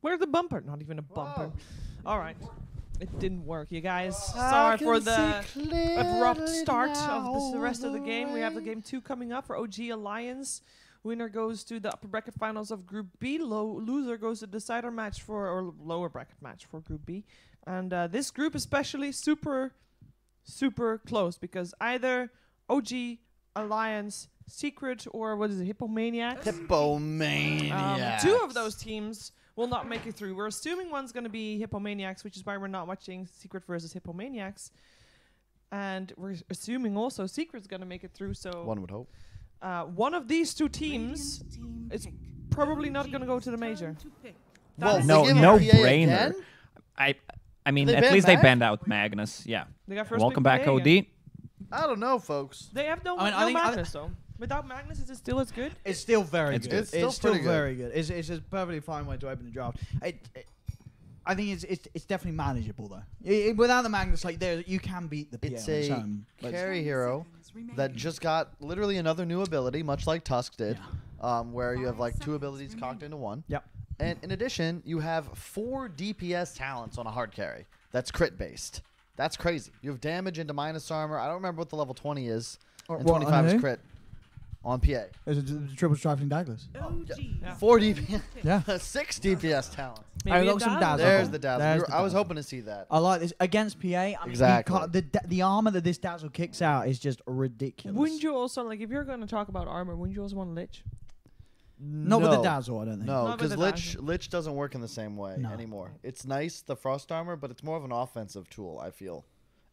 Where's the bumper? Not even a bumper. All right. It didn't work, you guys. Sorry for the abrupt start of the rest of the game. We have the game 2 coming up for OG Alliance. Winner goes to the upper bracket finals of Group B. Loser goes to the decider match or lower bracket match for Group B. And this group especially super close because either OG Alliance, Secret, or what is it, Hippomaniacs? Hippomaniacs. 2 of those teams will not make it through. We're assuming one's going to be Hippomaniacs, which is why we're not watching Secret versus Hippomaniacs. And we're assuming also Secret's going to make it through. So one would hope. One of these 2 teams is probably not going to go to the major. Well, no brainer. I mean, at least they banned out Magnus. Yeah. Welcome back, OD. I don't know, folks. They have no Magnus, though. Without Magnus, is it still as good? It's still very good. It's still very good. It's a perfectly fine way to open the draft. I think it's definitely manageable though. Without the Magnus, like there, you can beat the PA. It's a carry hero that just got literally another new ability, much like Tusk did, where you have like 2 abilities cocked into one. Yep. And in addition, you have 4 DPS talents on a hard carry. That's crit based. That's crazy. You have damage into minus armor. I don't remember what the level 20 is. And 25 is crit. On PA. Is it triple striking Douglas? 4 DPS. Yeah. 6 DPS talents. I got some dazzle. There's the dazzle. I was hoping to see that. I like this against PA. I mean, exactly. The armor that this dazzle kicks out is just ridiculous. Wouldn't you also, like, if you're going to talk about armor, wouldn't you also want Lich? Not with the dazzle, I don't think. No, because Lich doesn't work in the same way anymore. It's nice, the frost armor, but it's more of an offensive tool, I feel.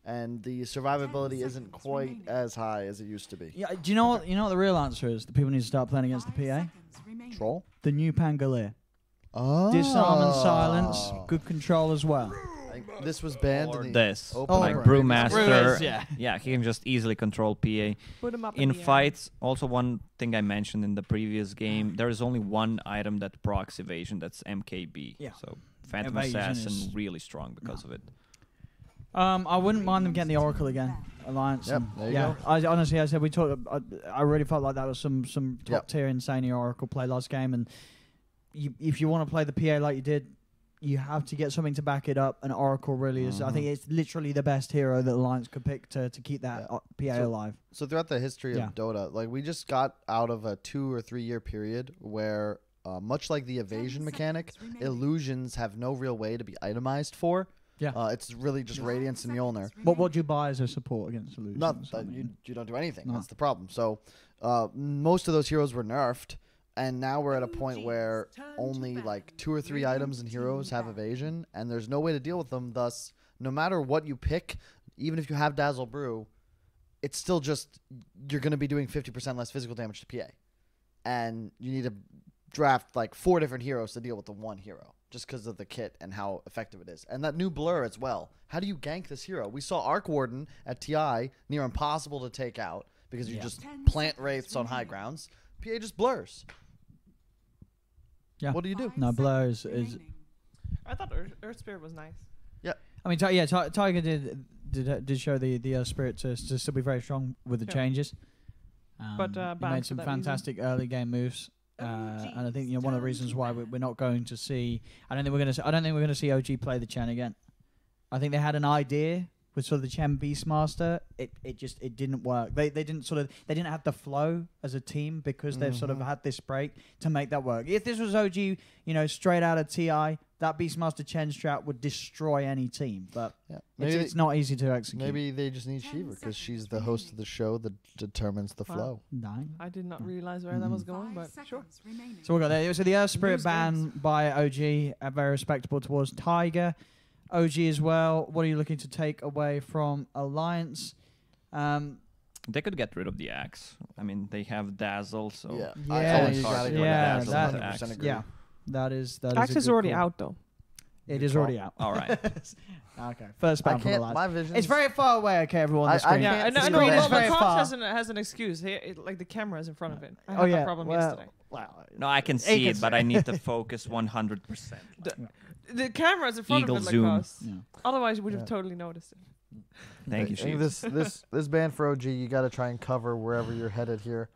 And the survivability isn't quite as high as it used to be. Yeah, do you know what? You know what the real answer is? The people need to start playing against the PA. Troll. The new Pangolier. Oh. Disarm and silence. Good control as well. This was banned. Or in this. Like Brewmaster. Yeah, he can just easily control PA. Put him up in fights, also one thing I mentioned in the previous game, there is only one item that procs evasion. That's MKB. Yeah. So Phantom Assassin really strong because of it. I wouldn't mind them getting the Oracle again. Alliance. Yep, there you go. I said we talked. I really felt like that was some top tier insane Oracle play last game, and if you want to play the PA like you did, you have to get something to back it up. And Oracle really is. I think it's literally the best hero that Alliance could pick to keep that PA alive. So throughout the history of Dota, like we just got out of a 2 or 3 year period where, much like the evasion mechanic, illusions have no real way to be itemized for. Yeah. It's really just Radiance and Mjolnir. What would you buy as a support against illusions? You don't do anything. No. That's the problem. So most of those heroes were nerfed, and now we're at a point where only like 2 or 3 items and heroes have evasion, and there's no way to deal with them. Thus, no matter what you pick, even if you have Dazzle Brew, it's still just you're going to be doing 50% less physical damage to PA. And you need to draft like 4 different heroes to deal with the one hero, just because of the kit and how effective it is. And that new blur as well. How do you gank this hero? We saw Arc Warden at TI, near impossible to take out, because you just plant wraiths on high grounds. PA just blurs. Yeah. What do you do? No, blur is I thought Earth Spirit was nice. Yeah. I mean, Tiger did show the Earth Spirit to still be very strong with the changes. But he made some fantastic early game moves. And I think one of the reasons why we're not going to see, I don't think we're going to see OG play the Chen again. I think they had an idea with sort of the Chen Beastmaster. It didn't work. They didn't have the flow as a team because they've sort of had this break to make that work. If this was OG, straight out of TI, that Beastmaster Chen strat would destroy any team. But it's not easy to execute. Maybe they just need Sheever because she's the host of the show that determines the flow. I did not realize where that was going, but sure. So we got there. So the Earth Spirit ban by OG, very respectable towards Tiger. OG as well. What are you looking to take away from Alliance? They could get rid of the axe. I mean, they have Dazzle, so that is Axe is already out though. It is already out. All right. Okay. First ban from Alliance. My vision. It's very far away. Okay, everyone. The screen. I know. Well, the Cox has an excuse. Like the camera is in front of it. I had that problem yesterday. No, I can see it, but I need to focus 100%. The camera is in front Eagle of it, zoom. Lacoste. Otherwise, you would have totally noticed it. Thank you, Sheever. This band for OG, you got to try and cover wherever you're headed here.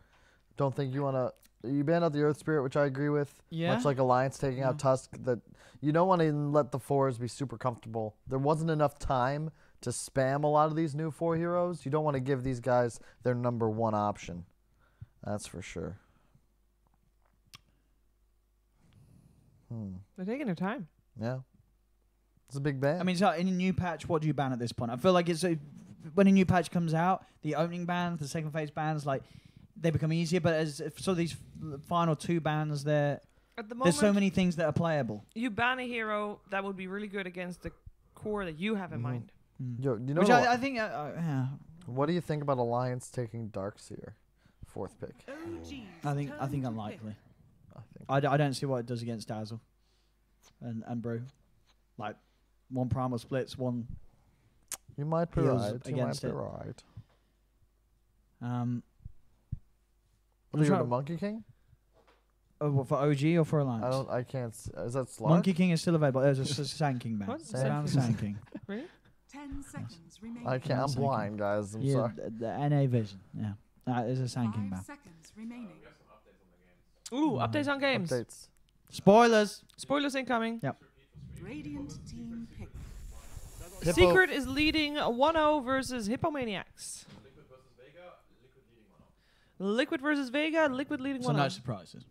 Don't think you want to You banned out the Earth Spirit, which I agree with. Yeah. Much like Alliance taking out Tusk, that you don't want to let the 4s be super comfortable. There wasn't enough time to spam a lot of these new 4 heroes. You don't want to give these guys their number 1 option. That's for sure. They're taking their time. Yeah. It's a big ban. I mean, so in a new patch, what do you ban at this point? I feel like it's when a new patch comes out, the opening bans, the second phase bans, like they become easier. But as so these final 2 bans, at the moment, there's so many things that are playable. You ban a hero that would be really good against the core that you have in mind. Yo, you know Which what I think. Yeah. What do you think about Alliance taking Darkseer? 4th pick. I think unlikely. I don't see what it does against Dazzle and Brew. Like, 1 primal splits, 1... You might be right. You might be right. What are you the Monkey King? What, for OG or for Alliance? I can't... Is that Slug? Monkey King is still available. There's a Sand King ban. Sand King. Really? 10 seconds remaining. I can't. I'm blind, guys. I'm sorry. The NA vision. Yeah. There's a Sand King ban. 5 seconds remaining. Ooh, updates on games. Updates. Spoilers. Spoilers incoming. Yep. Radiant team pick. Hippo. Secret is leading 1-0 versus Hippomaniacs. Liquid versus Vega. Liquid leading 1-0. So no surprises.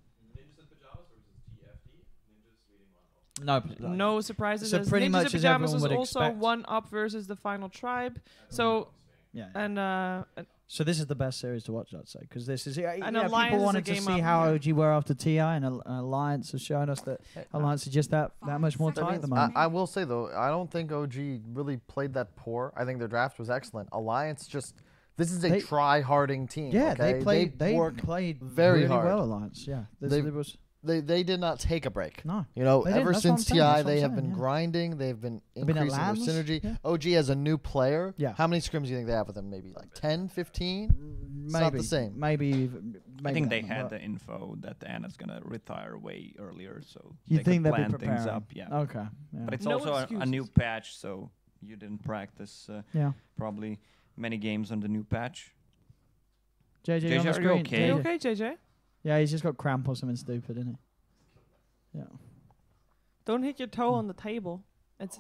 No. No surprises. So as pretty Ninjas much in as Pajamas everyone was would also expect. 1 up versus the final tribe. So Yeah. and So this is the best series to watch, I'd say, because this is Alliance people is a wanted to game see up, how yeah. OG were after TI, and Alliance has shown us that Alliance is just that much more tight at the moment. I will say, though, I don't think OG really played that poor. I think their draft was excellent. Alliance just... This is a try-harding team. Yeah, okay? they work played very really hard. well, Alliance. Yeah, They did not take a break. No. You know, They didn't. ever That's what since I'm saying. That's TI, what they I'm have saying, been yeah. grinding. They've been They've been at increasing their LANs, synergy. yeah. OG as a new player. Yeah. How many scrims do you think they have with them? Maybe like 10, 15? It's not the same. Maybe I think that they number. had the info that Anna's gonna retire way earlier, so You they think could they'd be plan things preparing? up. Yeah, Okay. Yeah. but it's No also a new excuses. patch, so you didn't practice Yeah. probably many games on the new patch. JJ, JJ, on the are you screen. okay? you JJ. okay, JJ? Yeah, he's just got cramp or something stupid, isn't he? Yeah. Don't hit your toe on the table. It's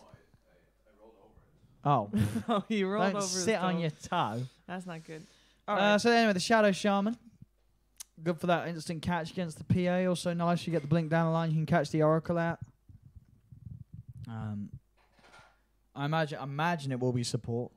Oh. oh, you rolled Don't over. his sit on toe. your toe. That's not good. All right. So anyway, the Shadow Shaman. Good for that instant catch against the PA. Also nice, you get the blink down the line. You can catch the Oracle out. I imagine it will be support.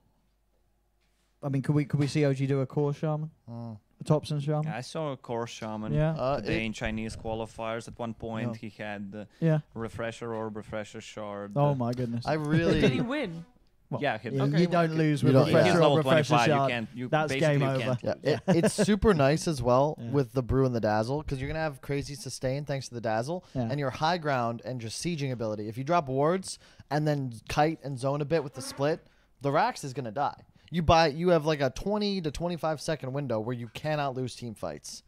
I mean, could we see OG do a core shaman, a Thompson shaman? I saw a core shaman Yeah. today in Chinese qualifiers. At one point, No. he had the Yeah. refresher orb, refresher shard. Oh my goodness. I Did he really... win? Well, yeah, hit Okay, you well, don't lose you with don't- He's refresher or level refresher 25. shard. You can't. You That's basically game you over. can't. Yeah, it's super nice as well Yeah. with the brew and the dazzle because you're gonna have crazy sustain thanks to the dazzle Yeah. and your high ground and just sieging ability. If you drop wards and then kite and zone a bit with the split, the Rax is gonna die. You have like a 20 to 25 second window where you cannot lose team fights,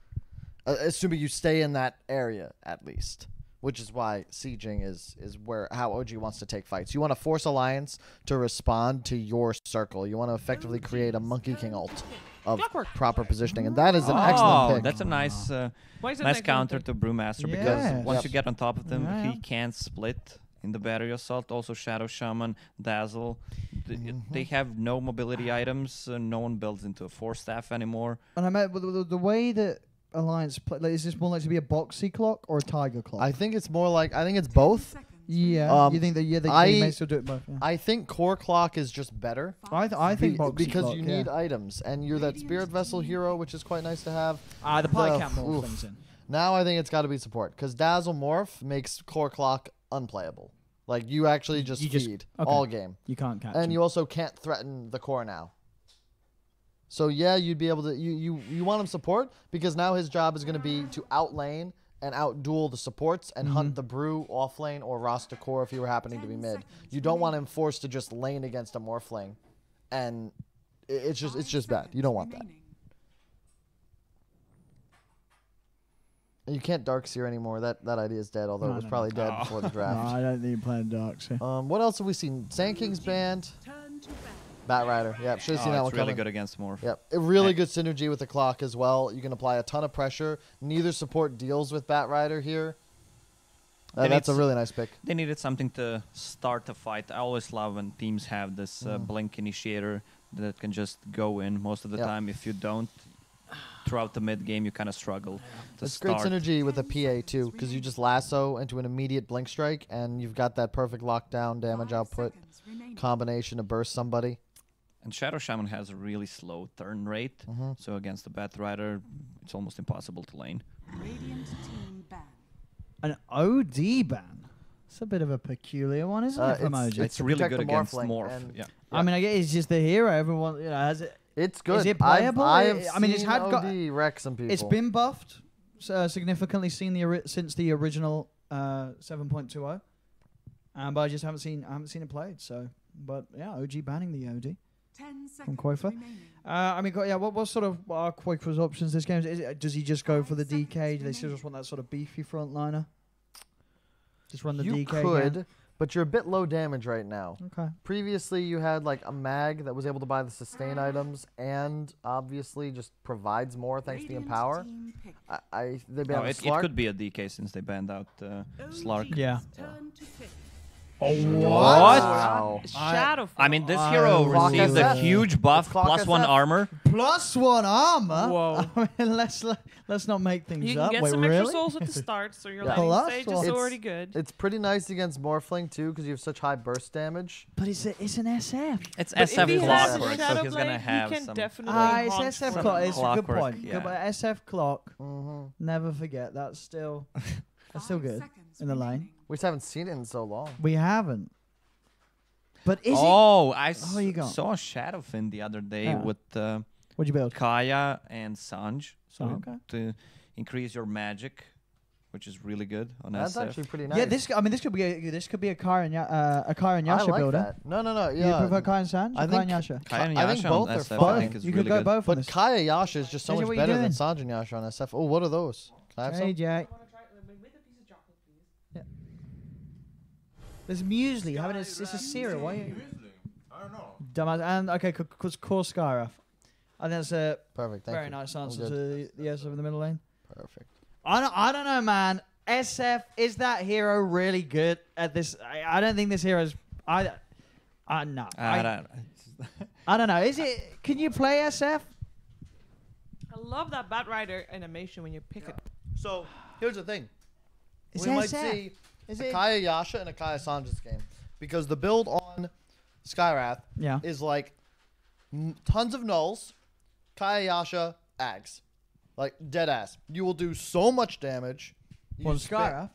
assuming you stay in that area at least. Which is why sieging is how OG wants to take fights. You want to force Alliance to respond to your circle. You want to effectively create a Monkey King ult of Clockwork. proper positioning, and that is an excellent pick. That's a nice, Why is it nice an excellent counter pick? to Brewmaster Yes. because once Yep. you get on top of them, Yeah. he can't split in the battery assault. Also, Shadow Shaman, Dazzle, they have no mobility items. No one builds into a 4-staff anymore. And I meant the way that Alliance play, like, is this more likely to be a boxy clock or a tiger clock? I think it's more like it's both. Yeah. You think that they may still do it both? Yeah. I think core clock is just better I think boxy because clock, you yeah. need items, and you're that spirit vessel hero, which is quite nice to have. The pie cap more oof. things in. Now I think it's got to be support because dazzle morph makes core clock unplayable. Like you actually just feed all game. You can't catch And him. you also can't threaten the core now. So yeah, you'd be able to you want him support because now his job is going to be to outlane and outduel the supports and hunt the brew off lane or roster core if you were happening to be mid. You don't want him forced to just lane against a morphling, and it's just bad. You don't want that. And you can't Darkseer anymore. That idea is dead. Although it was probably dead before the No, draft. I don't think you're playing dark. So. What else have we seen? Sand King's banned. Bat Rider. Yep, should have seen that one It's really coming. good against Morph. Yep, a really good synergy with the clock as well. You can apply a ton of pressure. Neither support deals with Bat Rider here. They That's a need really nice pick. They needed something to start a fight. I always love when teams have this blink initiator that can just go in. Most of the Yeah. time, if you don't, throughout the mid game, you kind of struggle to It's start. great synergy with a PA too, because you just lasso into an immediate blink strike, and you've got that perfect lockdown damage 5 output seconds remaining. combination to burst somebody. And Shadow Shaman has a really slow turn rate, so against the Bat Rider, it's almost impossible to lane. Radiant team ban. An OD ban. It's a bit of a peculiar one, isn't it, from OG? It's to really protect good the against Morphling, Morph. and- Yeah. I mean, I guess it's just the hero. Everyone, has it. It's good. it playable? I've I mean, it's seen had got- OD wreck some people. It's been buffed significantly since the original 7.20, but I just haven't seen it played. So, but yeah, OG banning the OD. 10 seconds Qualifier. remaining. I mean, what sort of are Qualifiers options this game? Does he just go for the 5 DK? seconds Do they still just want remaining. that sort of beefy frontliner? Just run the You DK could, again? but you're a bit low damage right now. Okay. Previously, you had like a mag that was able to buy the sustain items, and obviously just provides more thanks to the Radiant empower. team pick. They Oh, banned it Slark. could be a DK since they banned out Slark. OG's Yeah. Turn to pick. What? Wow. Shadow. I mean, this I hero love received a SF. huge buff, It's clock +1 SF. armor. +1 armor. Whoa. I mean, let's not make things You can up. get Wait, some really? extra souls at the start, so your Yeah. laning Plus stage one. is It's- already good. It's pretty nice against Morphling too, because you have such high burst damage. But it's an SF. It's But if SF he has a clockwork, so Shadow he's gonna Blade, have he can some. definitely It's haunt SF for clock. them. It's a good Clockwork, point. yeah. Good, but SF clock. Mm-hmm. Never forget. That's still 5 good seconds in the lane. remaining. We just haven't seen it in so long. We haven't. But is it? Oh, I Oh, you got- saw Shadowfin the other day Yeah. with What'd you build? Kaya and Sanj. So Okay. to increase your magic, which is really good on That's SF. actually pretty nice. Yeah, this could be a Kai and I Yasha like builder. that. No, You yeah. prefer Kai and Sanj? I Or Kai and think- Yasha? Kaya and I think Yasha both on are SF, fun. I think is You really could go good. both on But this. Kaya Yasha is just so Is it much what you better than doing? Sanj and Yasha on SF. Oh, what are those? Can I have some? Hey, Jack. Yeah. There's muesli. Having it's a cereal. Why? I don't know. Dumbass. And okay, core Skyrath. I think that's a Perfect. Thank very you. nice All answer good. to the SF in the middle lane. Perfect. I don't know, man. SF, is that hero really good at this? I don't think this hero's. No. I don't- I don't know. Is it? Can you play SF? I love that Bat Rider animation when you pick it. So here's the thing. Is We might SF? see Is a it? Kaya Yasha and a Kaya Sanj this game, because the build on Skyrath Yeah. is like tons of nulls, Kaya Yasha, Ags, like dead ass. You will do so much damage. You On spit- Skyrath?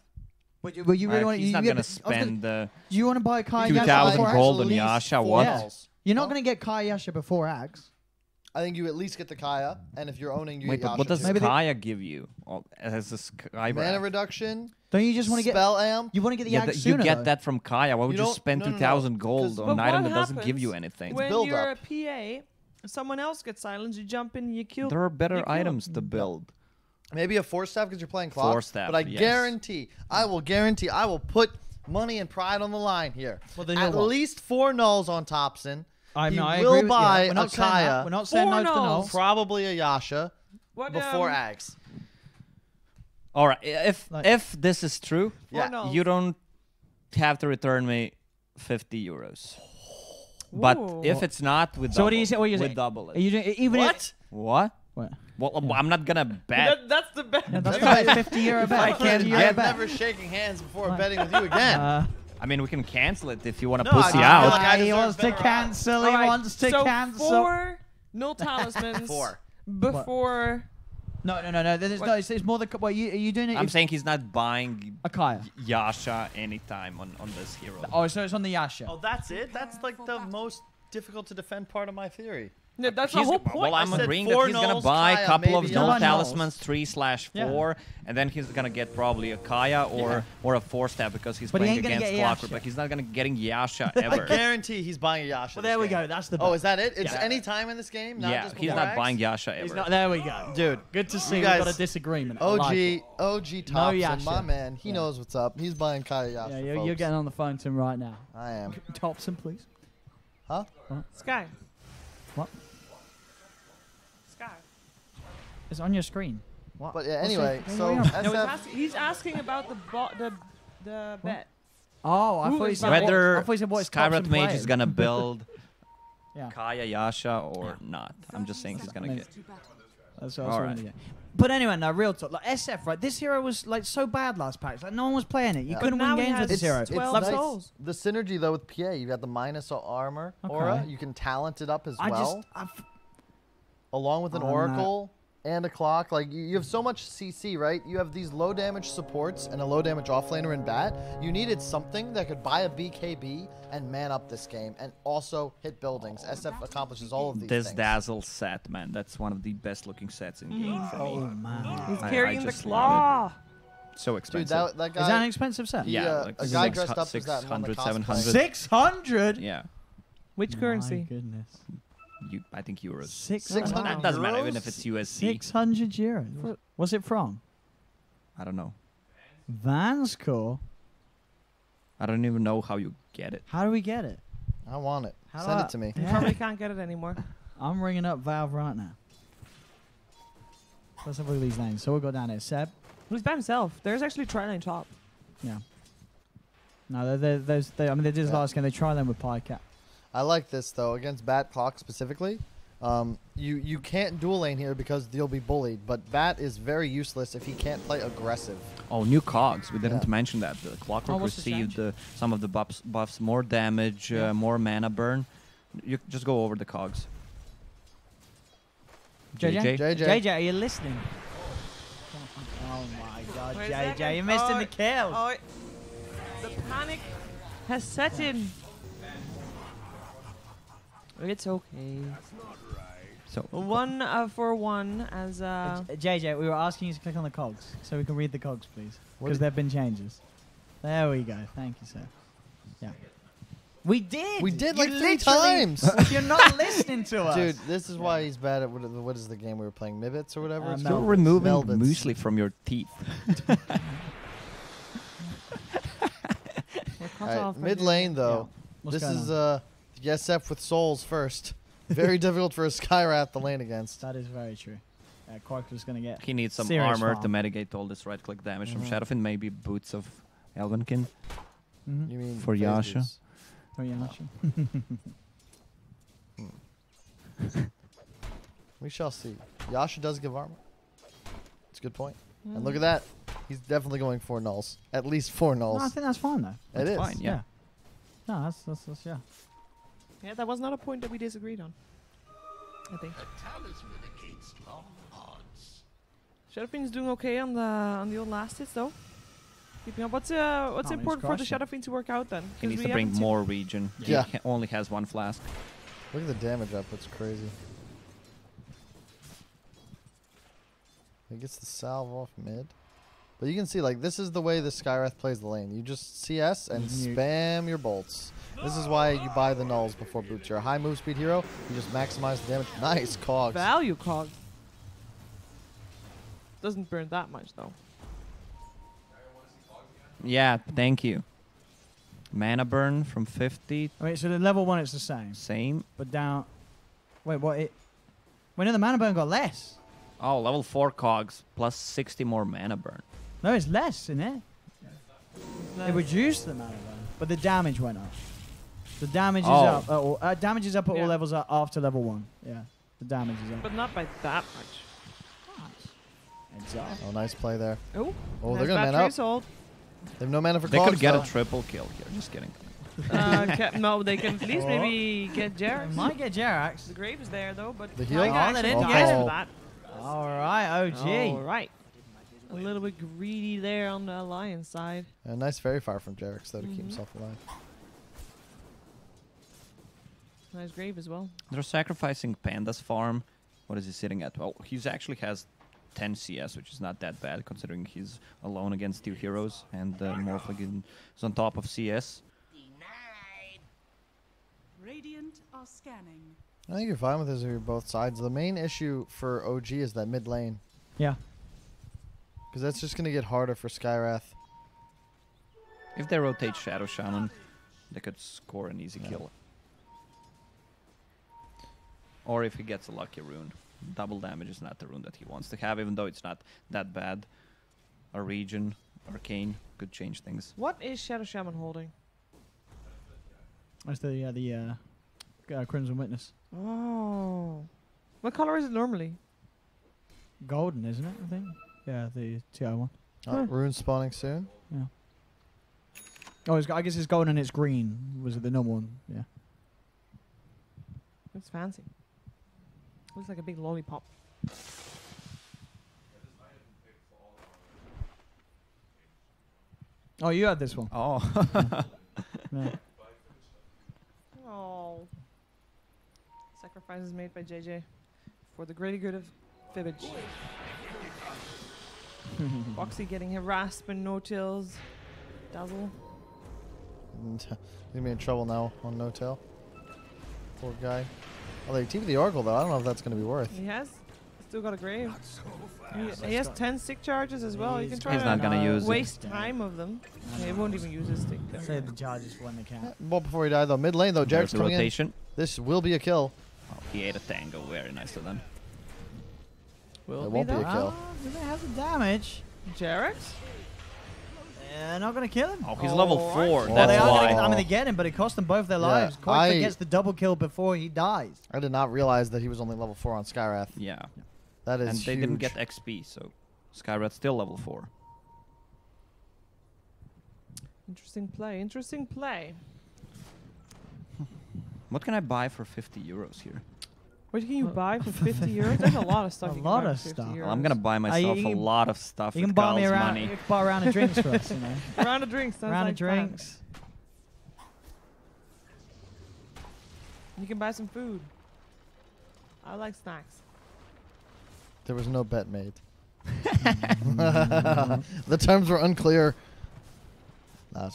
But you really want? he's you not get- gonna I was gonna- spend Do you want to buy Kai 2,000 Yasha gold before on Ags? Yasha. four What? nulls. You're not No? going to get Kai Yasha before Ags. I think you at least get the Kaya, and if you're owning, you Wait, get but Yasha what does too. Maybe they- Kaya give you as a Sky Mana Wrath? reduction, Don't you just want to get? spell amp. You want to get the Yeah, Ags you sooner? get though? that from Kaya. Why would You you don't- spend no, no, no, 2,000 gold 'cause- on But an item what that doesn't give you happens anything? When build you're up. a PA, someone else gets silenced, you jump in, you kill. There are you better kill items them. to build. Maybe a force staff because you're playing clock. Force staff, but I yes. guarantee, I will put money and pride on the line here. Well, then At you're what? least 4 nulls on Thompson. I He know. I will agree with buy you. We're a not saying that. Kaya. We're not saying Four no to nulls. nulls. Probably a Yasha What, before Ags. All right, if Like- this is true, Yeah. nulls. you don't have to return me 50 euros. But Ooh. if it's not, with So what do you say? What are you we saying? double Are it. you doing, even What? What? What? Well, I'm not gonna bet. That's the best. That's probably a 50 euro bet. I can't 50 get euro I'm bet. never shaking hands before betting with you again. I mean, we can cancel it if you want to No, I pussy feel out. like I he deserve wants to better odds. cancel. He Alright, wants to so cancel. 4 null talismans. 4. Before. No. There's What? no. It's more the. What are you doing it? I'm saying he's not buying a Kaya. Yasha anytime on this hero. Oh, so it's on the Yasha. Oh, that's it? That's like the most difficult to defend part of my theory. No, that's the He's- whole point. Well, I'm I said agreeing that 4 he's gonna nulls, buy a Kaya, couple of maybe null Yasha. talismans, 3/4, and then he's gonna get probably a Kaya or a 4-step because he's But he playing ain't gonna against get Clockwork. Yasha. But he's not gonna getting Yasha I ever. guarantee he's buying a Yasha. Well, this there we game. go. That's the. Oh, is that it? It's Yeah. any time in this game? Not Yeah, just he's before not Ags? buying Yasha ever. He's not. There we go. Dude, Good to see. you We've got a guys- disagreement. I like it. OG Thompson, Yasha. my man. He Yeah. knows what's up. He's buying Kaya Yasha. Yeah, you're folks. getting on the phone to him right now. I am. Thompson, please. Huh? Sky. What? Sky. It's on your screen. What? But yeah, What's anyway, it- so No, SF. he's asking about the bet. Oh, I Who thought he is said that? Whether I thought he said what stops Skywrath him Mage playing. is gonna build Yeah. Kaya Yasha or not. I'm just saying he's gonna I mean, get. To battle. That's what I was Alright. gonna get. But anyway, no, real talk. Like SF, right? This hero was like so bad last patch. Like no one was playing it. You Yeah. couldn't But now win he games with has this hero. 12 Like, nice. souls. The synergy though with PA, you got the minus armor aura. Okay. You can talent it up as I well, just, along with an Oh, no. oracle and a clock. Like you have so much CC, right? You have these low damage supports and a low damage offlaner in bat. You needed something that could buy a BKB and man up this game, and also hit buildings. SF accomplishes all of these This things. Dazzle set, man, that's one of the best looking sets in game for oh me. man, He's I carrying the just love claw. So Dude, expensive. that guy. is that an expensive set? He, Yeah, a like guy six- dressed up as that one, the 600, cosplay. 700. 600. Yeah, Which currency? My goodness. I think euros. 600. That doesn't matter, even euros? if it's USD. 600 euros. What's it from? I don't know. Vanscore. I don't even know how you get it. How do we get it? I want it. How do Send I- it to me. You probably can't get it anymore. I'm ringing up Valve right now. Let's have a look at these names. So we'll go down here. Seb. He's by himself. There's actually Triline top. Yeah. No, they I mean, they did this Yeah. last game. They tried them with Pycat. I like this though against Bat Clock specifically. You can't dual lane here because you'll be bullied, but Bat is very useless if he can't play aggressive. Oh, new cogs. We didn't Yeah. mention that. The Clockwork what's the received some of the buffs, more damage, more mana burn. You just go over the cogs. JJ? JJ. JJ, are you listening? Oh my god, Wait a JJ, second. you're missing Oh, the kill. Oh, the panic has set in. It's okay. So 1 for 1 as JJ, we were asking you to click on the cogs so we can read the cogs, please. What Because did- there have been changes. There we go. Thank you, sir. Yeah. We did. We did You like 3 literally- times. You're not listening to us. Dude, this is why he's bad at what is the game we were playing? Mibbits or whatever? it's Melvins. you're called? removing Melvins. muesli from your teeth. we're cut Alright, off. mid lane though. What's This going is on? the SF with souls first. Very difficult for a Skywrath to lane against. That is very true. Quark was going to get. He needs some Serious armor farm. to mitigate all this right click damage from Mhm. Shadowfin. Maybe boots of Elvenkin. Mhm. You mean For phase Yasha? boost. Oh, yeah, not sure. We shall see. Yasha does give armor. It's a good point. And look at that. He's definitely going 4 nulls. At least 4 No, I nulls. think that's fine, though. It That's is. fine, yeah. No, that's yeah. Yeah, that was not a point that we disagreed on. I think. Shadowfiend's doing okay on the old last hits though. Keeping up. What's he's important for the crushing. Shadowfiend to work out then? He 'Cause needs we to bring haven't seen- more regen. Yeah. He only has 1 flask. Look at the damage output's crazy. He gets the salve off mid. But you can see, like, this is the way the Skywrath plays the lane. You just CS and You- spam your bolts. This is why you buy the nulls before boots. You're a high move speed hero. You just maximize the damage. Nice cogs. Value cog. Doesn't burn that much though. Yeah, thank you. Mana burn from 50, I mean, so the level 1 it's the same, same. but down. Wait, what? Wait, no, the mana burn got less. Oh, level 4 cogs plus 60 more mana burn. No, it's less, isn't it? It reduced the mana burn, but the damage went up. The damage is Oh. up. Damage is up at Yeah. all levels after level 1. Yeah, the damage is up. But not by that much. It's up. Oh, nice play there. Oh, Oh, nice they're going to man battery up. assault. They have no mana for They cogs, could get though. a triple kill here. Just kidding. No, they can at least maybe get They Jerax. might get Jerax. The grave is there though, but The heal? I Oh, can they actually didn't get get him it. that. All right, OG. All right. A little bit greedy there on the Alliance side. A nice fairy fire from Jerax, though, to keep Mhm. himself alive. Nice grave as well. They're sacrificing Panda's farm. What is he sitting at? Well, he's actually has 10 CS, which is not that bad considering he's alone against 2 heroes, and Morphling is on top of CS. Radiant are scanning. I think you're fine with this if you're both sides. The main issue for OG is that mid lane. Yeah. Because that's just going to get harder for Skywrath. If they rotate Shadow Shaman, they could score an easy kill. Or if he gets a lucky rune. Double damage is not the rune that he wants to have, even though it's not that bad. A region, arcane, could change things. What is Shadow Shaman holding? That's the Crimson Witness. Oh. What color is it normally? Golden, isn't it? I think. Yeah, the TI one. Rune spawning soon. Yeah. Oh, I guess it's golden and it's green. Was it the normal one? Yeah. Looks fancy. Looks like a big lollipop. Oh, you had this one. Oh. Yeah. Oh. Sacrifices made by JJ for the greater good of Fibbage. Boxy getting harassed by no-tails. Dazzle. He's gonna be in trouble now on no tail. Poor guy. Oh, they team the Oracle though. I don't know if that's gonna be worth. He has still got a grave. He has 10 stick charges as well. You can try He's to not gonna use it. waste time of them. Yeah, he won't even use his stick. Save the charges for when they count. Well, before he died though, mid lane though, Jarek's There's the coming in. rotation. This will be a kill. Oh, he ate a tango. Very nice of them. Will It won't be a kill. Do they have the damage? Jarek's? They're not going to kill him. Oh, he's level 4. Well, That's they are why. gonna, I mean, they get him, but it cost them both their Yeah, lives. Qualifier I- gets the double kill before he dies. I did not realize that he was only level 4 on Skyrath. Yeah. That is And they huge. didn't get XP, so Skyrat's still level 4. Interesting play. Interesting play. What can I buy for 50 euros here? What can you buy for 50 euros? There's a lot of stuff. A you lot can buy of for 50 stuff. euros. Well, I'm gonna buy myself you a can- lot of stuff You with can buy me Carl's around. money. You can buy a round of drinks for us, you know. round of drinks. Sounds round like of drinks. fun. You can buy some food. I like snacks. There was no bet made. The terms were unclear. No,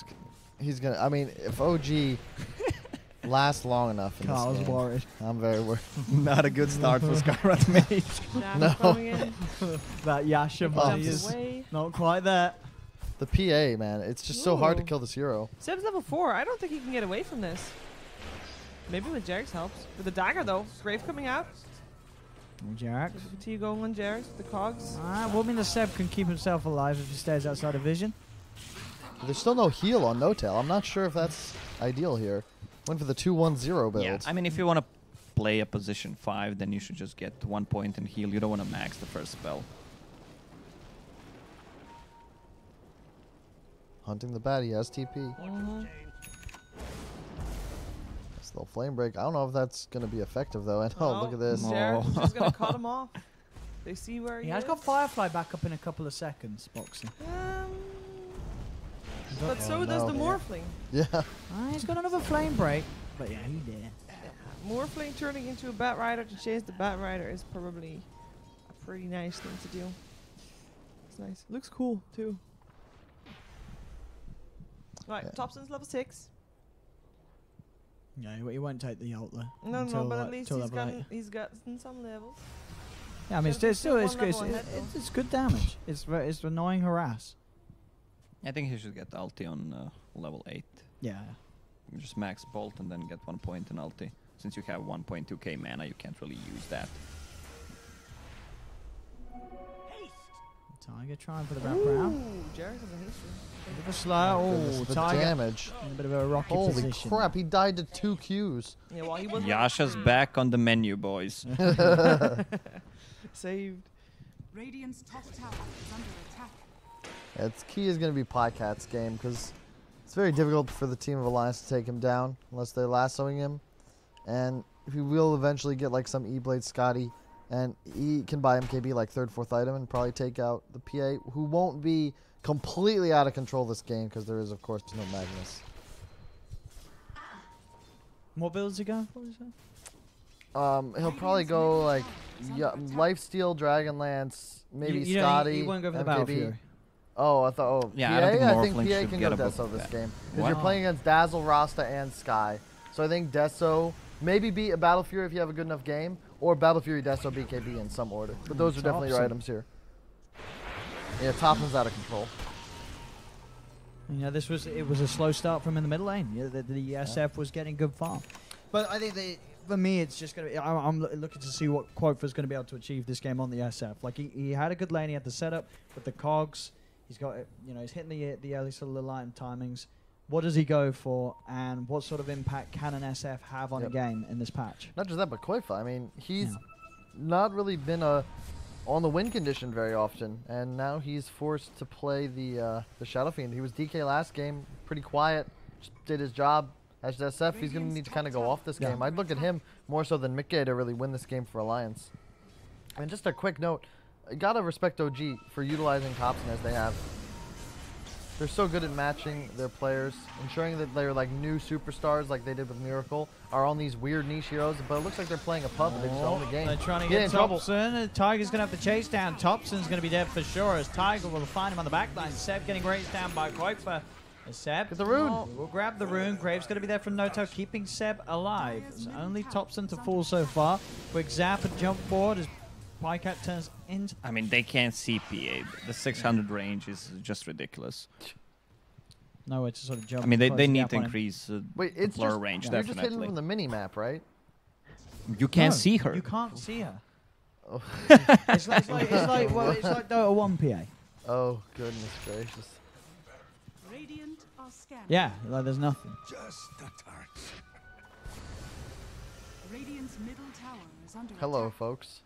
he's gonna. I mean, if OG lasts long enough in Carl's this game, worried. I'm very worried. Not a good start for Skyrat Mage. Now coming in. That Yasha money Jumps is away. not quite there. The PA, man, it's just so hard to Ooh. kill this hero. Seb's level 4. I don't think he can get away from this. Maybe with Jarek's helps. With the dagger though. Grave coming out. Jarek. There's a fatigue going on Jarek's with the cogs. Well, I mean, the Seb can keep himself alive if he stays outside of vision. There's still no heal on No Tail. I'm not sure if that's ideal here. Went for the 2-1-0 build. Yeah, I mean, if you want to play a position 5, then you should just get 1 point and heal. You don't want to max the first spell. Hunting the baddie, has TP. Mm-hmm. This little flame break. I don't know if that's going to be effective though. And oh, look at this. Oh. Jarek's just going to cut him off. They see where he He has is. got Firefly back up in a couple of seconds, Boxer. But so Oh, does no. the Morphling. Yeah. He's got another flame break. But yeah, he did. Morphling turning into a Bat Rider to chase the Bat Rider is probably a pretty nice thing to do. It's nice. Looks cool too. Right, Yeah. Thompson's level 6. Yeah, he won't take the ult though. No, until, but at least till he's level gotten, 8. he's gotten some levels. Yeah, I mean, Still- it's still still it's one good. level ahead, though. It's good damage. It's annoying harass. I think he should get ulti on level 8. Yeah. You just max bolt and then get 1 point in ulti. Since you have 1.2k mana, you can't really use that. Tiger trying for the wraparound. Ooh, Jarek has a history. Bit of a slow. Goodness, Oh, the Tiger damage. in a bit of a rocky Holy position. crap, he died to 2 Qs. Yeah, well, he was Yasha's back on the menu, boys. saved. Radiant's top tower is under attack. Yeah, it's key is going to be Podcat's game because it's very difficult for the team of Alliance to take him down unless they're lassoing him. And he will eventually get like some E-Blade Scotty, and he can buy MKB like 3rd, 4th item and probably take out the PA, who won't be completely out of control this game because there is, of course, no Magnus. What builds he going for? Is that? He'll probably go like Lifesteal, Dragonlance, maybe you Scotty, won't go for the MKB. Battle Fury. Oh, I thought. Oh, Yeah, PA? I don't think I Morphling think PA should can get go above Deso this that. game because What? you're playing against Dazzle, Rasta, and Sky. So I think Deso maybe beat a Battle Fury if you have a good enough game, or Battle Fury, Deso, BKB in some order. But those are definitely your Thompson. items here. Yeah, Topson's out of control. You know, it was a slow start from in the middle lane. Yeah, the SF was getting good farm. But I think for me, it's just gonna be. I'm looking to see what Qualifier is gonna be able to achieve this game on the SF. Like he had a good lane. He had the setup with the cogs. He's got he's hitting the early sort of line timings. What does he go for, and what sort of impact can an SF have on a game in this patch? Not just that, but Qualifier. I mean, he's not really been on the win condition very often, and now he's forced to play the Shadow Fiend. He was DK last game, pretty quiet, just did his job. As the SF, he's going to need to kind of go off this game. I'd look at him more so than Mickey to really win this game for Alliance. And just a quick note, gotta respect OG for utilizing Thompson as they have. They're so good at matching their players, ensuring that they're like new superstars like they did with Miracle, are on these weird niche heroes, but it looks like they're playing a pub and they just own the game. They're trying to get Thompson. Tiger's going to have to chase down. Thompson's going to be dead for sure as Tiger will find him on the backline. Seb getting raised down by Qualifier. Seb Get the rune. We'll grab the rune. Graves going to be there from Noto, keeping Seb alive. It's only Thompson to fall so far. Quick zap and jump forward as Pycat turns into... I mean, they can't CPA. The 600 range is just ridiculous. Nowhere to sort of jump. I mean, they close the need gap to on him. increase Wait, the it's blur just, range, you're just hitting definitely. from the mini map, right? You can't No, see her. You can't see her. Oh, It's like Dota 1 PA. oh goodness gracious. Radiant are scanning. Yeah, like there's nothing. Radiant's middle tower is under Hello, attack. folks.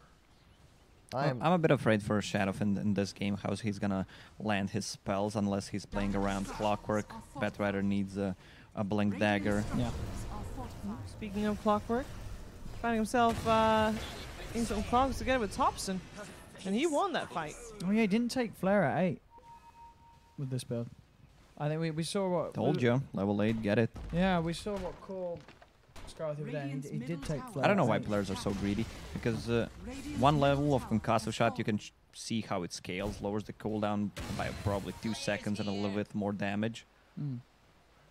I'm a bit afraid for Shadow in this game, how he's gonna land his spells unless he's playing around Clockwork. Batrider needs a Blink Dagger. Yeah. Are fortified. Speaking of Clockwork, finding himself in some clogs together with Thompson, and he won that fight. Oh yeah, he didn't take Flare at 8 with this build. I think we saw what... Told you, level 8, get it. Yeah, we saw what Core Scar the other day. He did take Flare. I don't know at why 8. players are so greedy, because Radiant's one middle level of tower concussive has shot, you can fallen. see how it scales, lowers the cooldown by probably 2 seconds and a little bit more damage. Mm.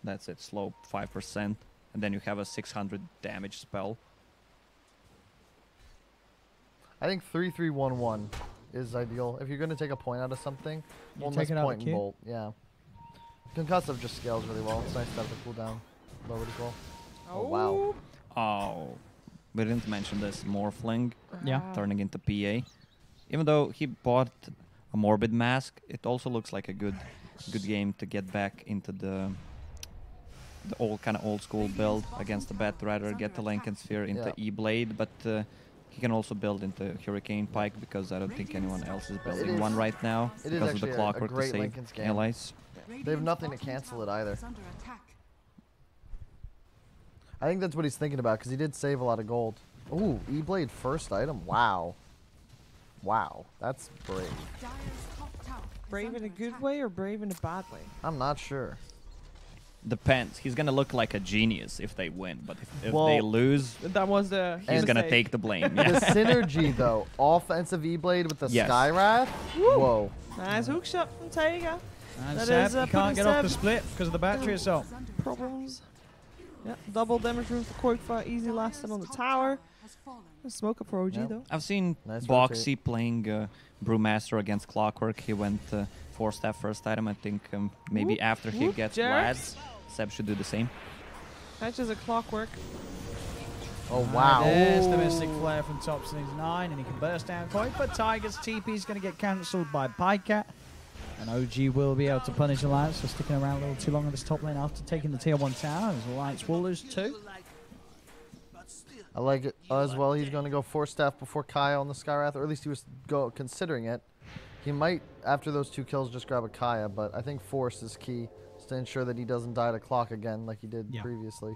That's it, slow 5%, and then you have a 600 damage spell. I think 3-3-1-1 is ideal. If you're going to take a point out of something, You one take less it out of point the and queue? bolt. Yeah. Concussive just scales really well. It's nice to have the cooldown lowered as well. Oh, wow. Oh, we didn't mention this Morphling Yeah. turning into PA. Even though he bought a Morbid Mask, it also looks like a good game to get back into the old kind of old school build against the Batrider, get the Lincoln Sphere into Yeah. E-Blade, but he can also build into Hurricane Pike because I don't think anyone else is building is- one right now it is because of actually the a Clockwork to great save Lincoln scan. allies. They have nothing to Radiant's cancel bottom it either. tower is under attack. I think that's what he's thinking about because he did save a lot of gold. Ooh, E-Blade first item. Wow. Wow. That's brave. Dire's top tower is Brave in under a good attack. way or brave in a bad way? I'm not sure. Depends. He's gonna look like a genius if they win, but if Well, they lose, That was the. he's gonna mistake. take the blame. The Yeah. synergy, though. Offensive E-Blade with the Yes. Sky Wrath. Whoa. Nice hook shot from Tiger. And That Seb, is, you putting can't get off the Seb split because of the battery assault. Is under attack. Problems. Yeah, double damage room for Qualifier. Easy last time on the tower. Has fallen. Smoke up for OG Yeah. though. I've seen Nice Boxy playing Brewmaster against Clockwork. He went 4-step first item. I think maybe Whoop, after he whoop, gets Jax. Vlad, Seb should do the same. Matches a Clockwork. Oh, wow. There's the Mystic Flare from Thompson. He's 9 and he can burst down quite. But Tiger's TP is going to get cancelled by Pycat. And OG will be able to punish Alliance for sticking around a little too long on this top lane after taking the tier 1 tower. As Alliance will lose 2. I like it as well. He's going to go 4-staff before Kaya on the Skywrath, or at least he was considering it. He might, after those 2 kills, just grab a Kaya, but I think Force is key to ensure that he doesn't die to clock again like he did Yeah. previously.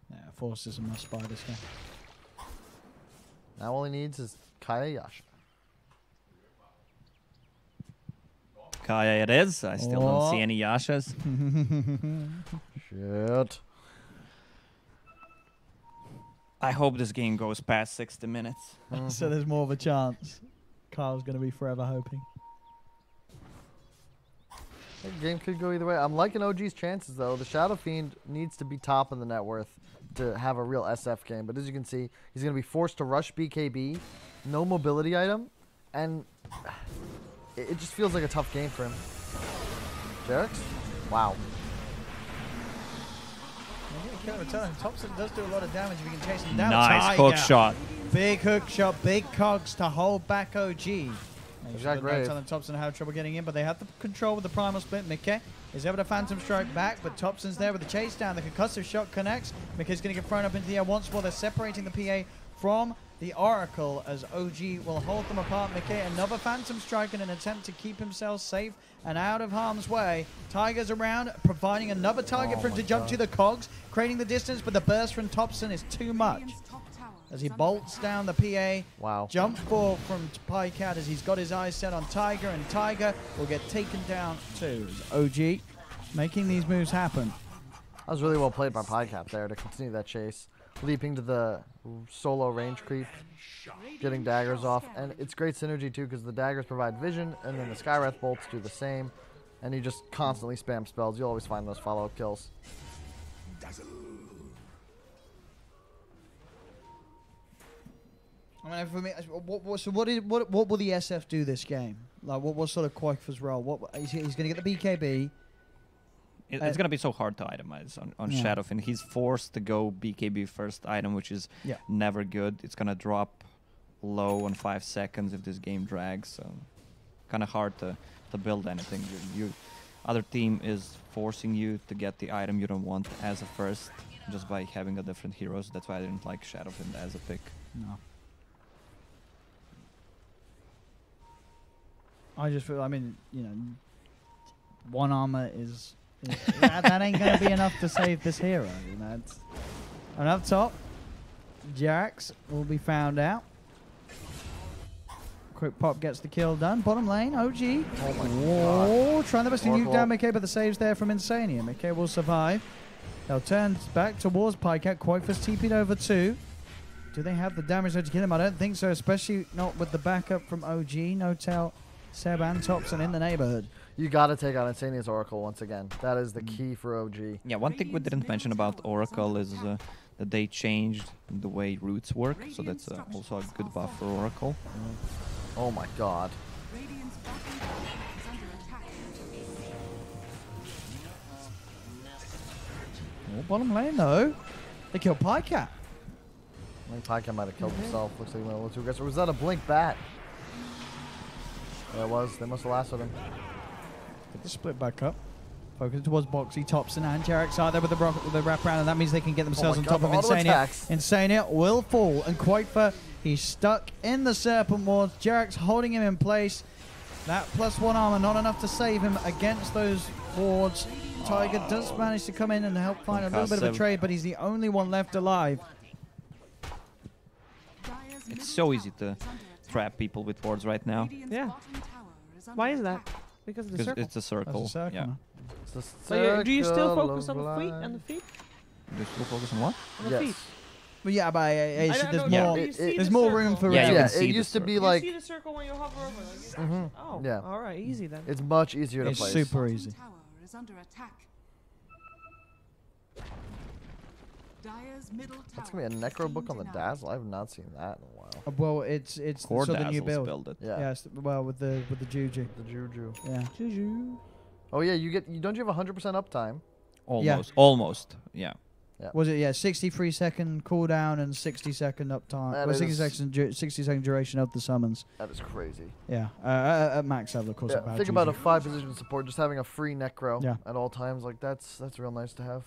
Yeah, Force is a must buy this game. Now all he needs is Kaya Yasha. Kaya it is. I still don't see Oh. any Yashas. Shit. I hope this game goes past 60 minutes. So there's more of a chance. Kyle's going to be forever hoping. That game could go either way. I'm liking OG's chances, though. The Shadow Fiend needs to be top in the net worth to have a real SF game. But as you can see, he's going to be forced to rush BKB, no mobility item, and it just feels like a tough game for him. Jerks? Wow. killer return. Thompson does do a lot of damage if he can chase him down. Nice Tiger. hook shot. Big hook shot, big cogs to hold back OG. got Grave. Thompson have trouble getting in, but they have the control with the primal split. Mickey is able to Phantom Strike back, but Thompson's there with the chase down. The concussive shot connects. Mickey's going to get thrown up into the air once more. They're separating the PA from the Oracle as OG will hold them apart. Mickey, another Phantom Strike in an attempt to keep himself safe and out of harm's way. Tiger's around, providing another target for him to jump to. The cogs, creating the distance, but the burst from Thompson is too much. As he bolts down the PA, Wow. jump ball from Pycat as he's got his eyes set on Tiger, and Tiger will get taken down too. OG making these moves happen. That was really well played by Pycap there to continue that chase. Leaping to the solo range creep, getting daggers off. And it's great synergy too because the daggers provide vision and then the Skywrath bolts do the same. And you just constantly spam spells. You'll always find those follow-up kills. I mean, for me, what will the SF do this game? Like, what sort of Qualifiers role? What he's going to get the BKB. It's going to be so hard to itemize on Yeah. Shadowfin. He's forced to go BKB first item, which is never good. It's going to drop low on 5 seconds if this game drags. So kind of hard to build anything. Other team is forcing you to get the item you don't want as a first just by having a different heroes. That's why I didn't like Shadowfin as a pick. No. I just feel, I mean, you know, one armor is that ain't going to be enough to save this hero. You know, and up top, Jax will be found out. Quick pop gets the kill done. Bottom lane, OG. Oh my Whoa, trying their best to nuke Oracle. down McKay, but the saves there from Insania. McKay will survive. They'll turn back towards Pycat. Qualifiers TP'd over 2. Do they have the damage to kill him? I don't think so, especially not with the backup from OG. No tell. Seb and Thompson in the neighborhood. You got to take out Insania's Oracle once again. That is the key for OG. Yeah, one thing we didn't mention about Oracle is that they changed the way roots work, so that's also a good buff for Oracle. Oh my god. Radiant's bottom tower is under attack. Oh, bottom lane though. They killed Pycat. I think Pycat might have killed himself. Looks like he went a little too aggressive. Was that a blink bat? Yeah, it was. They must have lasted him. Get the split back up. Focus towards Boxy, Thompson, and Jarek's out there with the wraparound, and that means they can get themselves Oh on my top God, of the auto Insania. attacks. Insania will fall, and Qualifier, he's stuck in the Serpent Wards. Jarek's holding him in place. That +1 armor, not enough to save him against those wards. Tiger does manage to come in and help find a little bit of a Concussive. trade, but he's the only one left alive. Dire's It's middle so easy tower to is under attack. trap people with wards right now Radiant's Yeah. bottom tower is under Why is that? attack. Because of the because circle. it's a circle. That's a circle. Yeah. man. It's the So do you still circle focus on of the feet life. and the feet? Do you still focus on what? On the Yes. feet. But yeah, but I don't there's know, more. you see There's the more circle. room for Yeah, you Yeah, can see it the used to be circle. like you see the circle when you hover over. Mhm. Oh, Yeah. all right, easy then. it's much easier to It's place. super Bottom easy. tower is under attack. Dire's middle tower That's gonna be a is necro book on the denied. Dazzle. I have not seen that in a while. Well, it's Core sort of the new Dazzles build. build it. Yeah. Yes, well with the Juju. The Juju. Yeah. Juju. Oh yeah, you don't you have 100% uptime? Almost. Almost. Yeah. Was it 63-second cooldown and 60-second uptime? That Well, 60 is- second 60-second duration of the summons. That is crazy. Yeah. At max level, of course. Yeah, about think about a Juju. 5-position support, just having a free necro Yeah. at all times. Like that's real nice to have.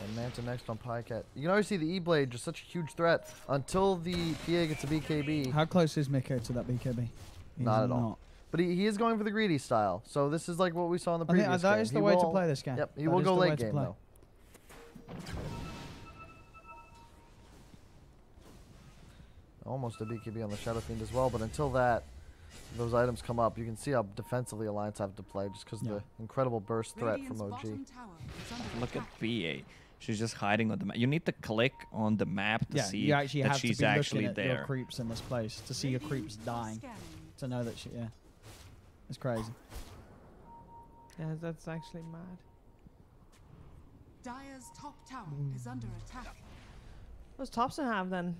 And Manta next on Pycat. You can always see the E-Blade, just such a huge threat until the PA gets a BKB. How close is Miko to that BKB? He's Not at all. But he is going for the greedy style. So this is like what we saw in the I think previous that game. is the He way to will- play this game. Yep, he That will is go the way late to game play. though. Almost a BKB on the Shadow Fiend as well, but until that, those items come up, you can see how defensively Alliance have to play just because Yeah. the incredible burst threat Radiant's from OG. bottom tower is under Look at attack. BA. She's just hiding on the map. You need to click on the map to Yeah, see you actually that have she's to be actually looking at your there. creeps in this place to see your creeps Radiant dying. scanning. To know that she, it's crazy. Yeah, that's actually mad. Dire's top tower is under attack. What does Thompson have then?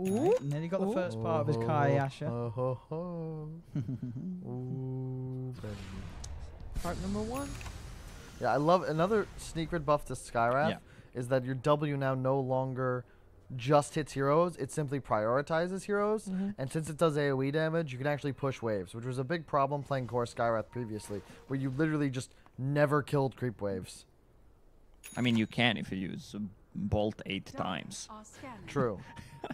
Ooh. Right, and then he got the first part of his Kai Asher. Oh, ho, ho. Ooh, baby. Part number 1. Yeah, I love another sneak rid buff to Skywrath is that your W now no longer just hits heroes. It simply prioritizes heroes. And since it does AoE damage, you can actually push waves, which was a big problem playing core Skywrath previously, where you literally just never killed creep waves. I mean, you can if you use Bolt 8 times. Are scanning. True. Oh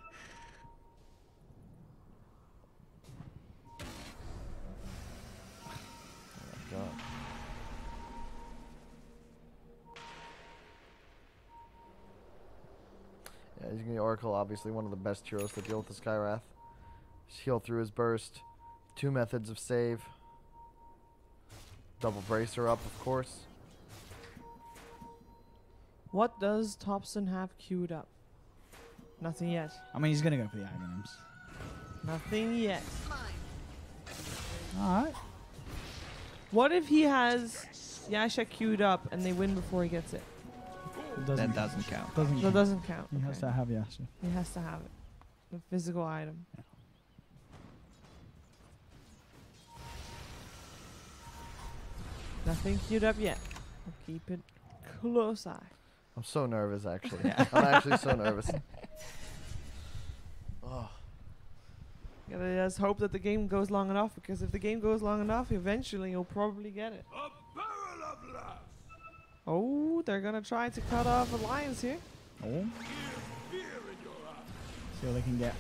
my God. Yeah, he's gonna be Oracle, obviously one of the best heroes to deal with the Skywrath. Heal through his burst. 2 methods of save. Double bracer up, of course. What does Thompson have queued up? Nothing yet. I mean, he's going to go for the Aghanims. Nothing yet. All right. What if he has Yasha queued up and they win before he gets it? That doesn't count. Doesn't That count. doesn't count. He has Okay. to have Yasha. He has to have it. The physical item. Yeah. Nothing queued up yet. We'll keep it close eye. I'm so nervous, actually. Yeah. I'm actually so nervous. Oh. Gotta just hope that the game goes long enough, because if the game goes long enough, eventually you'll probably get it. Oh, they're gonna try to cut off Alliance here. Oh. See what they can get.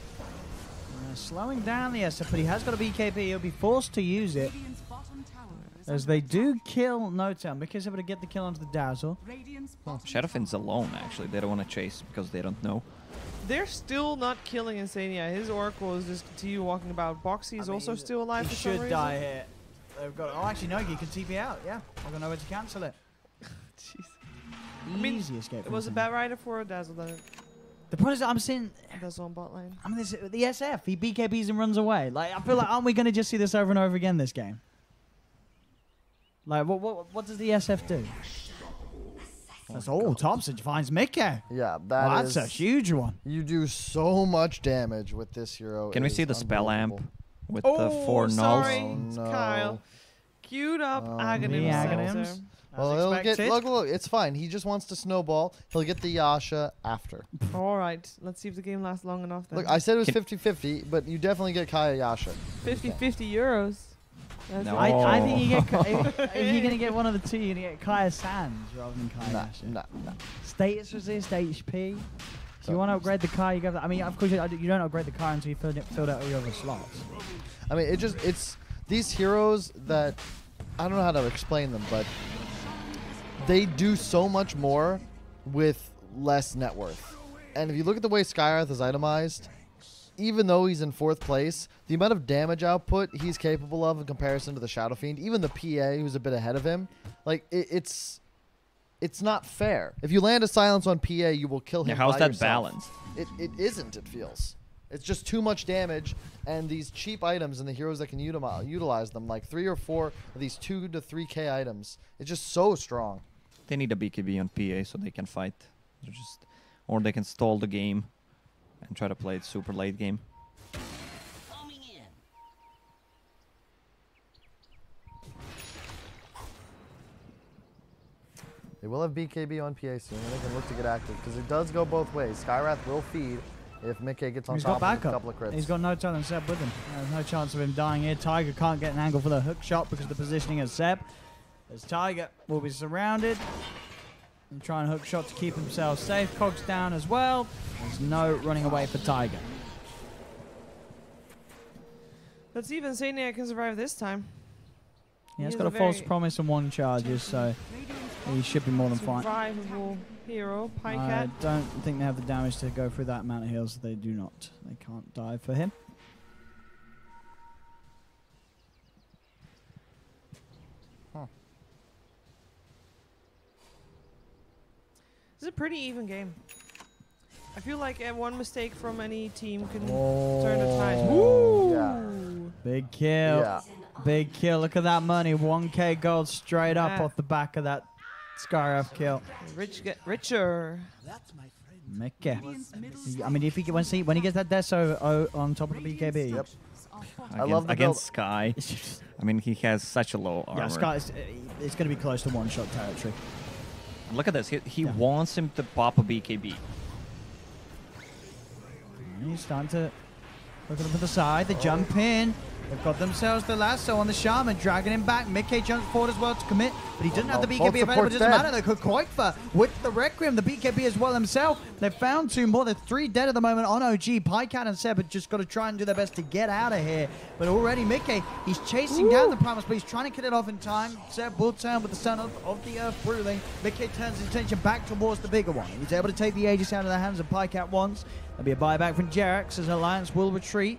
Slowing down the SF, but he has got a BKB. He'll be forced to use it. Radiant's bottom tower is As under they attack. do kill No-Town. Because able to get the kill onto the Dazzle. Radiant's bottom Shadowfin's tower alone, actually. They don't want to chase because they don't know. They're still not killing Insania. His Oracle is just continue walking about. Boxy is also still alive He for some should reason. die here. They've got. Oh, actually, no. He can TP out. Yeah. I don't know where to cancel it. Jeez. Easy mean, escape. It from was a him. bad rider for a Dazzle then. The point is, I'm seeing. Dazzle on bot lane. I mean, this, the SF. He BKBs and runs away. Like, I feel like, aren't we going to just see this over and over again this game? Like, what does the SF do? That's Thompson finds Mickey. Yeah, That's a huge one. You do so much damage with this hero. Can we It see is the spell amp unbelievable. with Oh, the 4 nulls? sorry, Oh, it's no. Kyle. Queued up Aghanim. The Aghanims. Center. Well, he'll get, look, it's fine. He just wants to snowball. He'll get the Yasha after. All right, let's see if the game lasts long enough then. Look, I said it was Can- 50-50, but you definitely get Kaya Yasha. 50 euros. That's No. right. I think you get. If you're going to get one of the two, you're going to get Kaya Sands rather than Kaya Nah, Yasha. nah, nah. Status resist, HP. So So- you want to upgrade the car, you go. I mean, of course, you don't upgrade the car until you filled out all your other slots. I mean, it's these heroes that I don't know how to explain them, but they do so much more with less net worth. And if you look at the way Skywrath is itemized, even though he's in 4th place, the amount of damage output he's capable of in comparison to the Shadow Fiend, even the PA who's a bit ahead of him, like it's not fair. If you land a silence on PA, you will kill him. Yeah, how's by that yourself. balanced? It isn't, it feels. It's just too much damage, and these cheap items and the heroes that can utilize them, like 3 or 4 of these 2 to 3k items, it's just so strong. They need a BKB on PA so they can fight. Or they can stall the game and try to play it super late game. They will have BKB on PA soon, and they can look to get active, because it does go both ways. Skywrath will feed if Mickey gets on He's top got of a backup. couple of crits. He's got no time and Seb with him. There's no chance of him dying here. Tiger can't get an angle for the hook shot because of the positioning of Seb. As Tiger will be surrounded and try and hook shot to keep himself safe. Cogs down as well. There's no running away for Tiger. Let's see if Insania can survive this time. Yeah, he's He got a is a false very- promise and 1 charges, so he should be more than fine. Survivable hero. I Pycat. don't think they have the damage to go through that amount of heals. They do not. They can't die for him. It's a pretty even game. I feel like one mistake from any team can Oh. turn the tide. Yeah. Big kill. Yeah. Big kill. Look at that money. 1k gold straight up Yeah. off the back of that Skyrath kill. Rich get richer. Mickey. Radiant's middle I mean, if he when he gets that Deso on top of the BKB. Yep. are I love the against Sky. I mean, he has such a low armor. Yeah, Sky, it's going to be close to one-shot territory. And look at this. He Yeah. wants him to pop a BKB. He's starting to look at him to the side. They jump in. They've got themselves the lasso on the Shaman, dragging him back. Mickey jumps forward as well to commit, but he doesn't have the Both BKB available. It supports doesn't dead. matter. They could Qualifier with the Requiem, the BKB as well himself. They've found two more. There's 3 dead at the moment on OG. Pycat and Seb have just got to try and do their best to get out of here. But already Mickey, he's chasing down the Primus, but he's trying to get it off in time. Seb will turn with the son of the Earth ruling. Mickey turns his attention back towards the bigger one. He's able to take the Aegis out of the hands of Pycat once. There'll be a buyback from Jerax as Alliance will retreat.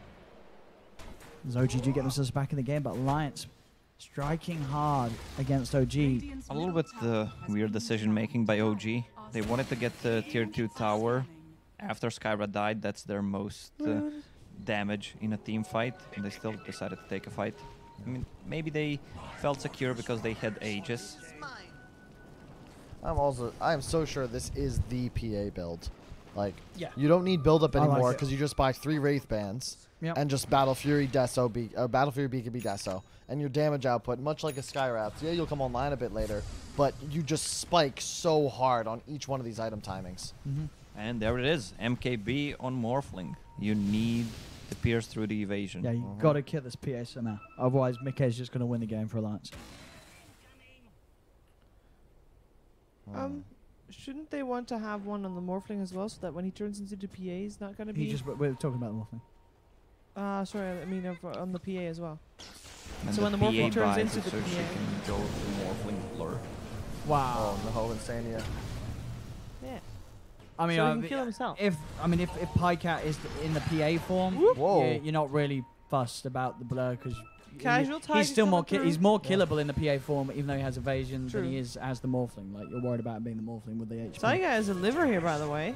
As OG do get themselves back in the game, but Alliance striking hard against OG. A little bit the weird decision making by OG. They wanted to get the tier 2 tower after Skyra died. That's their most damage in a team fight, and they still decided to take a fight. I mean, maybe they felt secure because they had Aegis. I am so sure this is the PA build. Like, Yeah. you don't need build up I like anymore it. because you just buy 3 Wraith Bands Yep. and just Battle Fury Deso, Battle Fury BKB Deso, and your damage output, much like a Skywrath. Yeah, you'll come online a bit later, but you just spike so hard on each one of these item timings. And there it is, MKB on Morphling. You need to pierce through the evasion. Yeah, you got to kill this PA somehow. Otherwise, Mickey's just going to win the game for Alliance. Shouldn't they want to have one on the Morphling as well, so that when he turns into the PA, he's not going to be... We're talking about the Morphling. sorry, I mean on the PA as well. And So when the PA Morphling turns buys into it the so she PA. can go to Morphling lure. Wow. Oh, no, Insania. Yeah. I mean, So he can kill himself. if Pycat is in the PA form, Whoa. you're not really fussed about the blur because Casual he's Tiger's still coming through. he's more killable in the PA form, even though he has evasion True. than he is as the Morphling. Like you're worried about being the Morphling with the HP. Taiga has a liver here, by the way.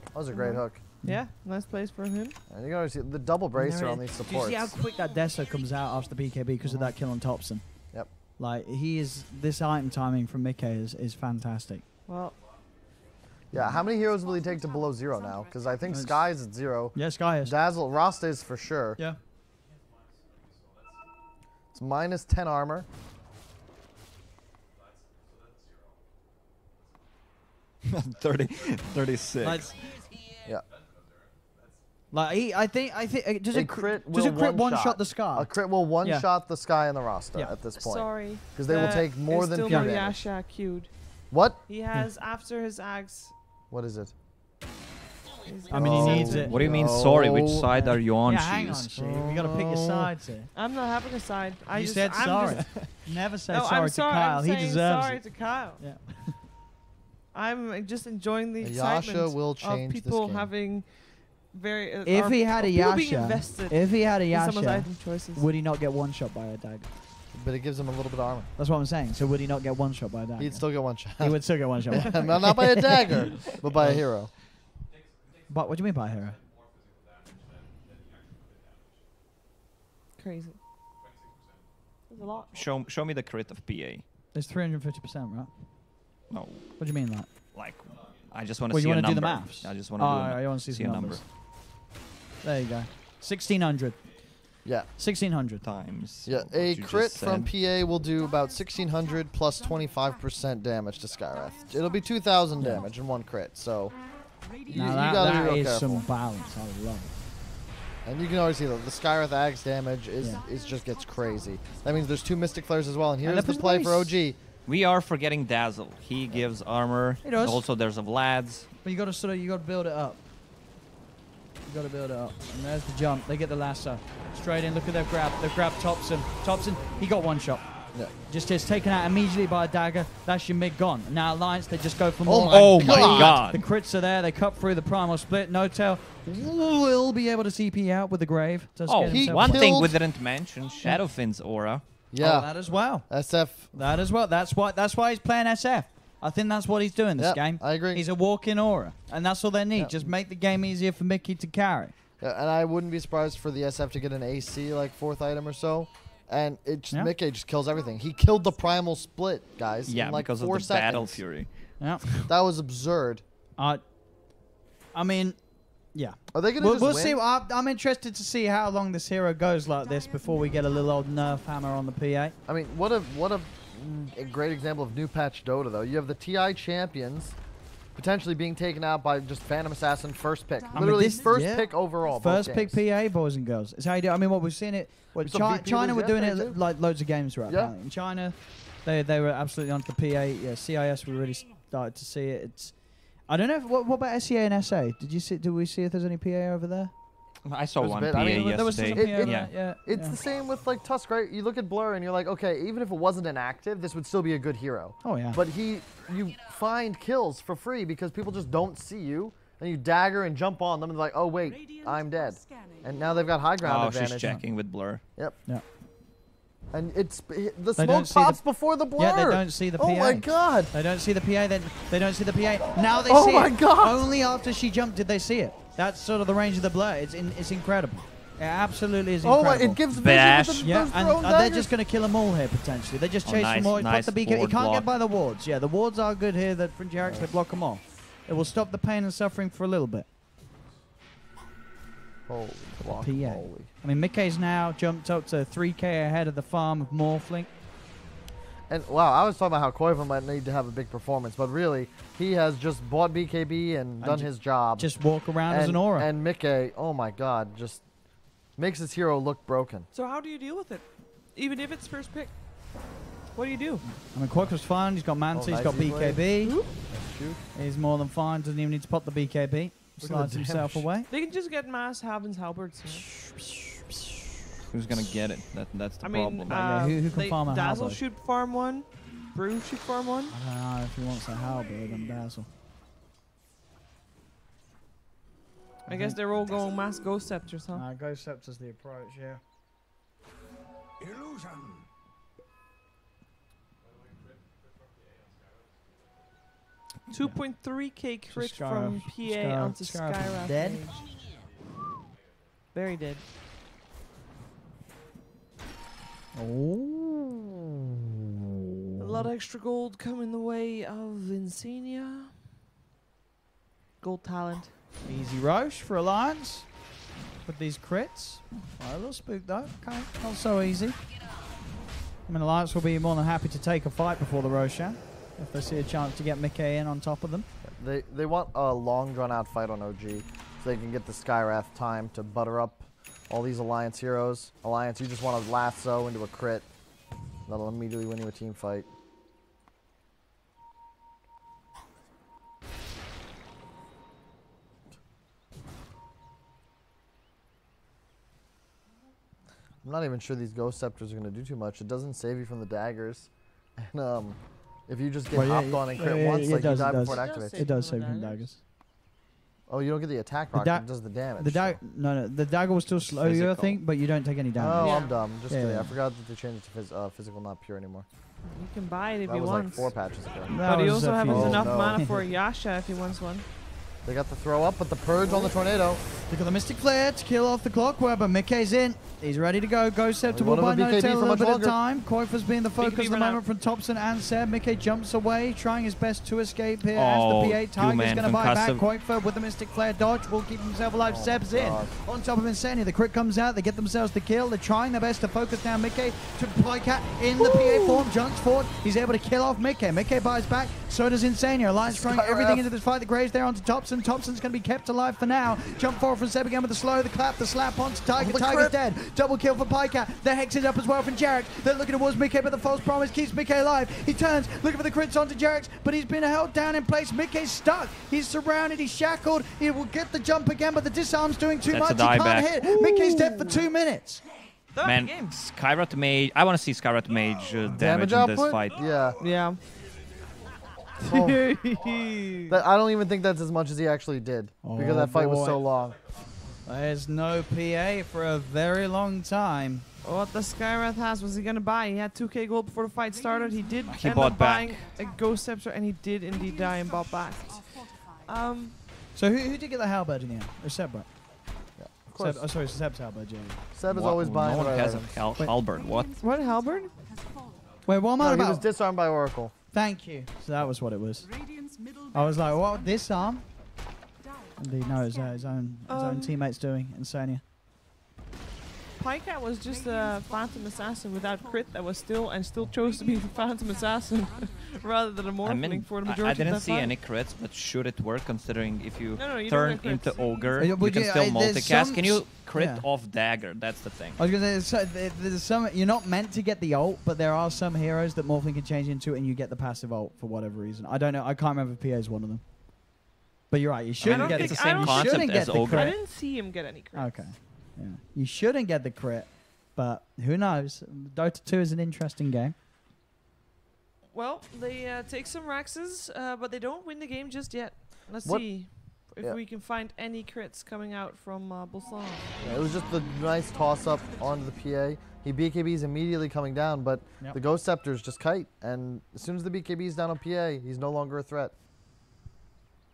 That was a great hook. Yeah, nice place for him. And you gotta see the double bracer There on it these is. Do you supports. see how quick that Deso comes out after the BKB because of that kill on Thompson? Yep. Like this item timing from Mickey is fantastic. Well, Yeah, how many heroes will he take to below 0 now? Because I think Nice. Sky is at 0. Yeah, Sky is. Dazzle, Rasta is for sure. Yeah. It's minus 10 armor. Thirty, 36. Like, Yeah. I think does A it crit does will it crit one one-shot. shot the Sky? A crit will one-shot the Sky and the Rasta Yeah. at this point. sorry. Because they will take more There's than still pure no damage. Yasha queued. What? He has, after his axe... What is it? I mean, he Oh. needs it. What do you mean, sorry? Which Oh. side are you on, Yeah, hang on, Cheese? Steve. You got to pick your sides here. I'm not having a side. I You just, said I'm sorry. Just, Never say no, sorry I'm to sorry. Kyle. I'm He saying deserves sorry it. to Kyle. Yeah. I'm just enjoying the Yasha excitement will of change this people game. having very... If or he had a people being Yasha, invested if he had a in someone's Yasha, item choices. would he not get one shot by a dagger? But it gives him a little bit of armor. That's what I'm saying. So would he not get one shot by a dagger? He'd still get one shot. He would still get one shot. Not by a dagger, but by a hero. But what do you mean by a hero? Crazy. There's a lot. Show me the crit of PA. It's 350%, right? No, What do you mean, like I just want to Well, see you a wanna do number. the maths? I just want to you want to see see some a number numbers. There you go. 1600. Yeah. 1600. times. Yeah, what a you just crit from said. PA will do about 1600 plus 25% damage to Skyrath. It'll be 2000 Yeah. damage in one crit, so you Now gotta be that real is careful. some balance. I love it. And you can always see that the Skyrath Axe damage is just gets crazy. That means there's 2 Mystic Flares as well, and here's that the was play for nice. OG. We are forgetting Dazzle. He gives armor. He does. Also, there's a Vlad's. But you got to build it up. You got to build it up. And there's the jump. They get the lasso. Straight in. Look at their grab. They've grabbed Thompson. Thompson, he got one shot. Yeah. Just is taken out immediately by a dagger. That's your mid gone. Now Alliance, they just go for more. Oh my God. The crits are there. They cut through the primal split. No tail will be able to CP out with the grave. Does Oh, get himself one one. thing we killed- didn't mention: Shadowfin's aura. Yeah, Oh, that as well. SF. That as well. That's why he's playing SF. I think that's what he's doing this Yep, game. I agree. He's a walk-in aura, and that's all they need. Yep. Just make the game easier for Mickey to carry. Yeah, and I wouldn't be surprised for the SF to get an AC like 4th item or so. And it just, Yeah. Mickey just kills everything. He killed the primal split, guys. Yeah, in like because of 4 the seconds. Battle Fury. Yeah. That was absurd. I mean, Yeah. Are they gonna We'll just see. win? I'm interested to see how long this hero goes like this before we get a little old nerf hammer on the PA. I mean, what a great example of new patch Dota though. You have the TI champions potentially being taken out by just Phantom Assassin first pick. mean, Literally this- first yeah. pick overall. both First pick games. PA, boys and girls. It's how you do. I mean, what we've seen it. What We saw VP China lose were doing it yesterday, too. like loads of games throughout. Yeah. apparently. In China, they were absolutely onto the PA. Yeah, CIS we really started to see it. It's. I don't know. What about SEA and SA? Did you see? Did we see if there's any PA over there? I saw There's a one bit- PA I mean, There was some PA. yesterday. over Yeah. there? Yeah. It's yeah. the same with like Tusk, right? You look at Blur and you're like, okay, even if it wasn't inactive, this would still be a good hero. Oh yeah. But you find kills for free because people just don't see you, and you dagger and jump on them and they're like, oh wait, Radiant I'm dead. are scanning. And now they've got high ground Oh, advantage. she's checking with Blur. Yep. Yeah. And it's the They smoke don't see the- pops before the Blur. Yeah, they don't see the Oh PA. my god. They don't see the PA. Then they don't see the PA. Now they Oh see my it. God. Only after she jumped did they see it. That's sort of the range of the blur. It's incredible. It absolutely is Oh incredible. my! It gives vision Bash. with the Yeah, those and thrown they're daggers. just going to kill them all here potentially. They just Oh, chase nice- them all. nice Put the BK. He forward can't block. get by the wards. Yeah, the wards are good here. That from Jarix, they block them off. It will stop the pain and suffering for a little bit. Holy block, PA. holy. I mean, Mickey's now jumped up to 3K ahead of the farm of Morphling. And wow, I was talking about how Koiva might need to have a big performance, but really, he has just bought BKB and done his job. Just walk around and, as an aura. And Mickey, oh my god, just makes his hero look broken. So how do you deal with it? Even if it's first pick, what do you do? I mean, Quack was fine. He's got Manta. Oh, He's got nice easy BKB. Shoot. He's more than fine. Doesn't even need to pop the BKB. the Slides himself damage. away. They can just get mass Haven's halberds. Who's gonna get it? That's the I mean, problem. Yeah, who can farm a Dazzle halberd? should farm one. Brew should farm one. I don't know if he wants a halberd on Dazzle. I guess they're all going mass ghost scepters, huh? Ghost Scepter's the approach, yeah. 2.3k crit Scarf- from PA Scarf- onto Scarf Skyrath. dead? Mage. Very dead. Oh. A lot of extra gold coming the way of Insania. Gold talent. Easy Roche for Alliance with these crits. A little spook though. Okay, not so easy. I mean, Alliance will be more than happy to take a fight before the Roshan if they see a chance to get Mickey in on top of them. They want a long drawn out fight on OG so they can get the Skyrath time to butter up all these Alliance heroes. Alliance, you just want to lasso into a crit. That'll immediately win you a team fight. I'm not even sure these Ghost Scepters are going to do too much. It doesn't save you from the daggers. And if you just get Well, yeah, hopped on and crit yeah, once, it like does, you die it does. before it It does activates. save It does from save the him daggers. daggers. Oh, you don't get the attack rocket. da- It does the damage. The dagger will still slow you, I Physical. think, but you don't take any damage. Oh, Yeah. I'm dumb. Just Yeah, kidding. yeah. I forgot that they changed it to physical, not pure anymore. You can buy it if That he was like wants. 4 patches ago. But he was also a has few- Oh, enough no. mana for a Yasha if he wants one. They got the throw up, but the purge on the tornado. They got the Mystic Flare to kill off the Clockwork, but Mickey's in. He's ready to go. Ghost Scepter will One buy of them no BKB tail a for little much bit of longer. time. Koifa's being the focus BKB at the run moment out. from Thompson and Seb. Mickey jumps away, trying his best to escape here Oh, as the PA Tiger's man, going to buy back. concussive. Koifa with the Mystic Flare dodge will keep himself alive. Oh Seb's my in. God. On top of Insania, the crit comes out. They get themselves the kill. They're trying their best to focus down Mickey. To Plycat in the PA form, jumps forward. He's able to kill off Mickey. Mickey buys back. So does Insania. Alliance throwing Skyrath. everything into this fight. The Graves there onto Thompson. Thompson's going to be kept alive for now. Jump forward from Seb again with the slow, the clap, the slap onto Tiger. Oh, the Tiger's crit. dead. Double kill for Pycat. The Hex is up as well from Jarek. They're looking towards Mickey, but the false promise keeps Mickey alive. He turns, looking for the crits onto Jarek, but he's been held down in place. Mickey's stuck. He's surrounded. He's shackled. He will get the jump again, but the disarm's doing too That's a much. He can't dieback. hit. Mickey's dead for 2 minutes. Third Man, game. Skyrat Mage. I want to see Skyrat Mage damage in this output? fight. Yeah. Yeah. Oh. I don't even think that's as much as he actually did. Because Oh, that fight was boy. so long. There's no PA for a very long time. What the Skyrath has, was he gonna buy? He had 2k gold before the fight started. He did He end bought up back. buying a Ghost Scepter, and he did indeed die and bought back. So who did get the halberd in the end? Or Seb, right? Of course. Seb, oh, sorry, Seb's halberd, yeah. Seb is What? always buying No the one right has a items. halberd. What? What, halberd? Wait, what am I No, he about? was disarmed by Oracle. Thank you. So that was what it was. Radiant's middle I was like, what? This arm? And he knows his own teammates doing Insania. Pycat was just a Phantom Assassin without crit that was still chose to be the Phantom Assassin rather than a Morphling for the majority I didn't of that see fight. any crits, but should it work considering if you No, you turn don't get into crits. Ogre, Yeah, you but can yeah, still there's multicast? some Can you crit yeah. off Dagger? That's the thing. I was gonna say there's some you're not meant to get the ult, but there are some heroes that Morphling can change into, and you get the passive ult for whatever reason. I don't know. I can't remember if PA is one of them. But you're right. You shouldn't get it's the the same I don't concept shouldn't get as the Ogre. I crit. didn't see him get any crits. Okay. Yeah. You shouldn't get the crit, but who knows? Dota 2 is an interesting game. Well, they take some Raxes, but they don't win the game just yet. Let's What- see if Yeah. we can find any crits coming out from Bolson. Yeah, it was just the nice toss-up onto the PA. He BKB's immediately coming down, but Yep. the Ghost Scepter's just kite. And as soon as the BKB's down on PA, he's no longer a threat.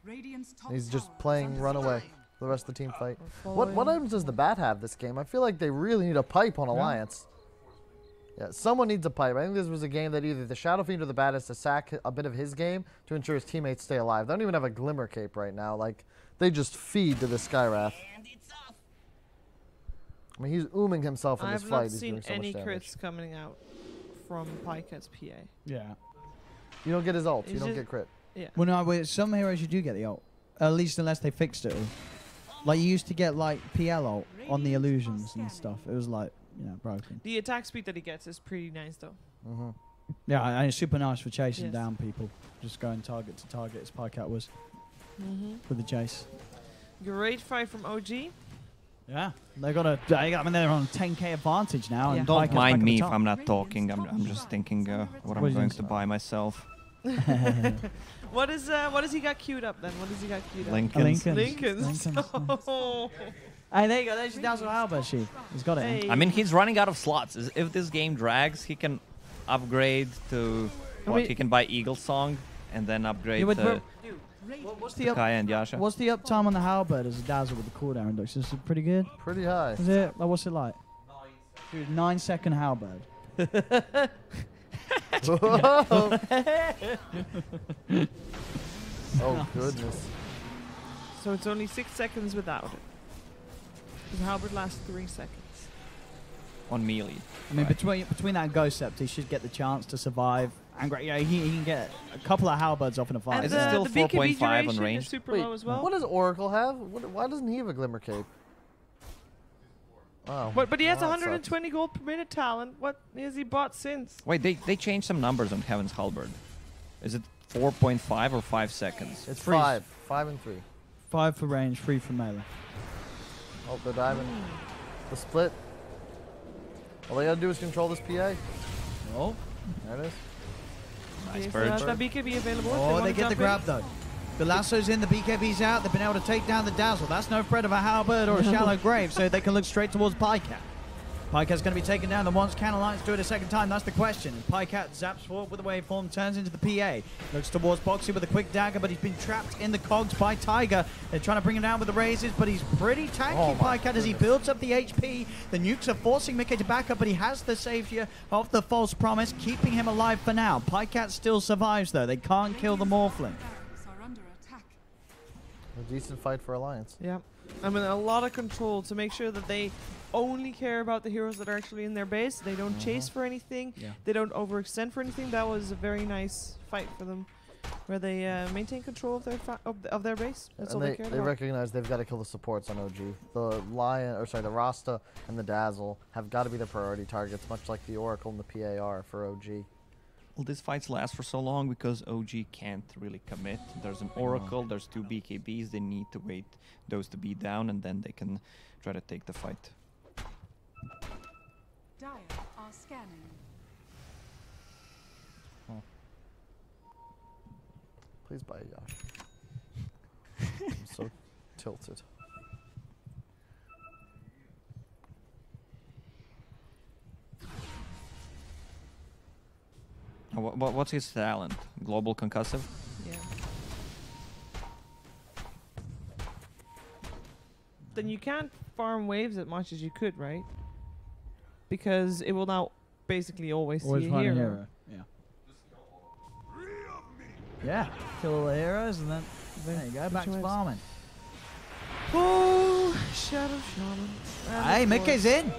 Radiant's top He's just tower playing is under runaway. strain. The rest of the team fight. Following. What items does the Bat have this game? I feel like they really need a pipe on Alliance. Yeah, someone needs a pipe. I think this was a game that either the Shadow Fiend or the Bat has to sack a bit of his game to ensure his teammates stay alive. They don't even have a Glimmer Cape right now. Like, they just feed to the Skywrath. I mean, he's ooming himself in I this have fight. not He's seen doing so any much damage. crits coming out from Pycat's PA. Yeah. You don't get his ult. He's You don't just- get crit. Yeah. Well, no, with some heroes you do get the ult. At least unless they fixed it all. Like you used to get like PL ult on the illusions and stuff. It was like, broken. The attack speed that he gets is pretty nice, though. Mm-hmm. Yeah, and it's super nice for chasing Yes. down people. Just going target to target as Pycat was Mm-hmm. with the chase. Great fight from OG. Yeah. They're on a 10k advantage now. Yeah. And Don't Pycat's back mind at me the if top. I'm not talking. I'm just thinking what I'm What is going this? to buy myself. What does he got queued up then? What does he got queued up? Lincoln's. Lincoln's. Lincoln's. Oh. Hey, there you go. There's your Dazzle Halberd sheet. He's got it. Hey. I mean, he's running out of slots. If this game drags, he can upgrade to mean- he can buy Eagle Song and then upgrade Yeah, but to What's the up? Kaya and Yasha. What's the uptime on the Halberd as a Dazzle with the cooldown reduction? Is it pretty good? Pretty high. Is it? Like, what's it like? Dude, 9-second Halberd. oh, goodness. So it's only 6 seconds without it. Because Halberd lasts 3 seconds. on melee. I mean, Right. between that and Ghost Scepter, he should get the chance to survive. And great, he can get a couple of Halberds off in a fight. And Is it still the BKB 4.5 on duration range? is super Wait, low as well. what does Oracle have? Why doesn't he have a Glimmer Cape? Wow. But he has Well, that 120 gold per minute talent. What has he bought since? Wait, they changed some numbers on Heaven's Halberd. Is it 4.5 or 5 seconds? sucks. It's Freeze. 5. 5 and 3. 5 for range, 3 for melee. Oh, they're diving. The split. All they gotta do is control this PA. Oh, There it is. Nice Okay, so bird. that's that BKB available. if oh wanna they get the jump in. grab though. The lasso's in, the BKB's out. They've been able to take down the Dazzle. That's no threat of a Halberd or a shallow grave, so they can look straight towards Pycat. Pycat's going to be taken down. The once can Alliance do it a second time? That's the question. And Pycat zaps forward with a waveform, turns into the PA. Looks towards Boxy with a quick dagger, but he's been trapped in the cogs by Tiger. They're trying to bring him down with the raises, but he's pretty tanky, Oh my Pycat, as he builds up the HP. The nukes are forcing Mickey to back up, but he has the savior of the false promise, keeping him alive for now. Pycat still survives, though. They can't kill the Morphling. Are under attack. A decent fight for Alliance. Yeah. I mean, a lot of control to make sure that they only care about the heroes that are actually in their base. They don't chase for anything. Yeah. They don't overextend for anything. That was a very nice fight for them, where they maintain control of their of their base. That's all And they cared they about. recognize they've got to kill the supports on OG. The Lion, or sorry, the Rasta and the Dazzle have got to be the priority targets, much like the Oracle and the PA are for OG. Well, these fights last for so long because OG can't really commit. There's an Oracle, there's 2 BKBs. They need to wait those to be down, and then they can try to take the fight. Dire are scanning. Please buy a Yash. I'm so tilted. What's his talent? Global concussive? Yeah. Then you can't farm waves as much as you could, right? Because it will now basically always see a find a hero. Yeah. Yeah. Kill all the heroes and then there you go, back to choice. farming. Oh, Shadow Shaman. And Hey, of Mickey's course- in.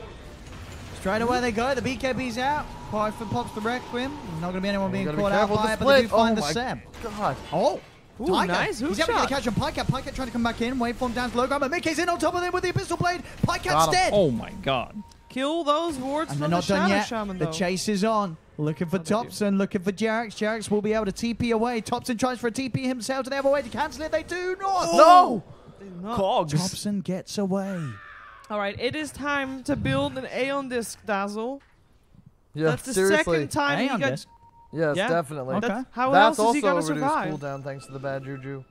Straight away they go. The BKB's out. Qualifier pops the Requiem. There's not going to be anyone being gotta be caught out careful by with it, the but they do split. find Oh the my Seb. God. Oh. Ooh, Tiger. nice hook He's able to shot. catch on Pycat. Pycat trying to come back in. Waveform down to low ground, but Mickey's in on top of him with the Abyssal Blade. Pycat's Got him. dead. Oh my god. Kill those wards And from they're the not done Shadow yet. Shaman, The though. chase is on. Looking for What they do. Thompson, looking for Jarex. Jarex will be able to TP away. Thompson tries for a TP himself. Do they have a way to cancel it? They do not. No! Not. Cogs. Thompson gets away. All right, it is time to build an Aeon Disc, Dazzle. Yeah, That's the seriously. second time he Aeon got. disc. Yes, Yeah. definitely. Okay. How That's else is he gonna also a reduced survive? cooldown thanks to the bad juju.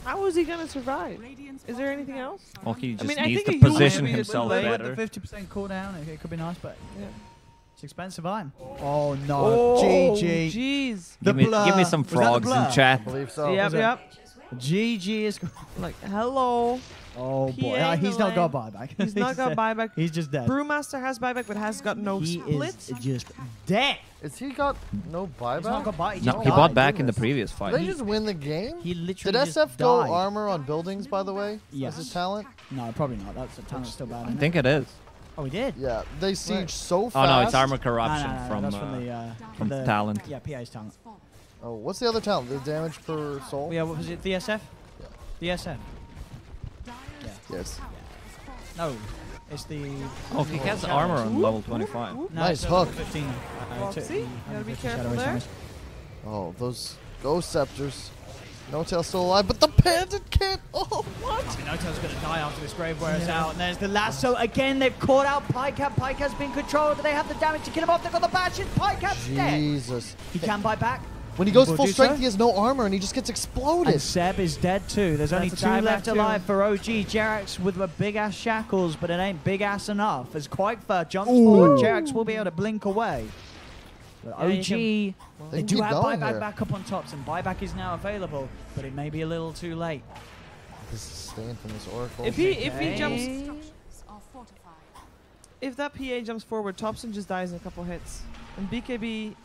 How is he gonna survive? Radiant's Is there anything else? Well, he just mean, I needs think to a Yulin position would be a himself good With better. the 50% cooldown, it could be nice, but Yeah. it's expensive item. Oh no, Oh, GG. jeez. The Give me blur. some Was that the frogs in blur? I chat. believe so. Yep, was it? yep. GG is. Like, hello. Oh boy, PA he's not got buyback. He's not got buyback. He's just dead. Brewmaster has buyback, but has got no He split. is just dead. Is he got no He's not buyback? got buyback. No, Oh he my bought back in the goodness. previous Did fight. they just win the game? He Did literally just SF go died. armor on buildings, by the way? Yes. As his talent? No, probably not. That's the talent's still bad. I isn't it? think it is. Oh, he did. Yeah, they siege so fast. Oh no, it's armor No, corruption no, no, from that's from the from talent. Yeah, PA's talent. Oh, what's the other talent? The damage per soul? Yeah, what was it? The SF? Yeah. The SF. Yes. No, it's the. Oh, he has armor on level 25. No, Nice it's hook. 15. Foxy, you gotta be 150 Shadow careful Race there. damage. Oh, those ghost scepters. No tail still alive, but the bandit can't. Oh, what? Noto's going to die after this grave wears out. And there's the lasso again. They've caught out Pycat. Pycat's been controlled. Do they have the damage to kill him off? They've got the bashes. Pycat's dead. Jesus. He can buy back. When he goes Will full do strength, so. he has no armor and he just gets exploded. And Seb is dead too. There's only That's a 2 dieback left too. alive for OG. Jarex with the big ass shackles, but it ain't big ass enough. As Qualifier jumps forward, Jarex will be able to blink away. But Yeah, you OG, can- they can do keep have going buyback here. back up on tops, and buyback is now available, but it may be a little too late. This is staying from this oracle. If he Okay. jumps, Structures are fortified. if that PA jumps forward, Thompson just dies in a couple hits, and BKB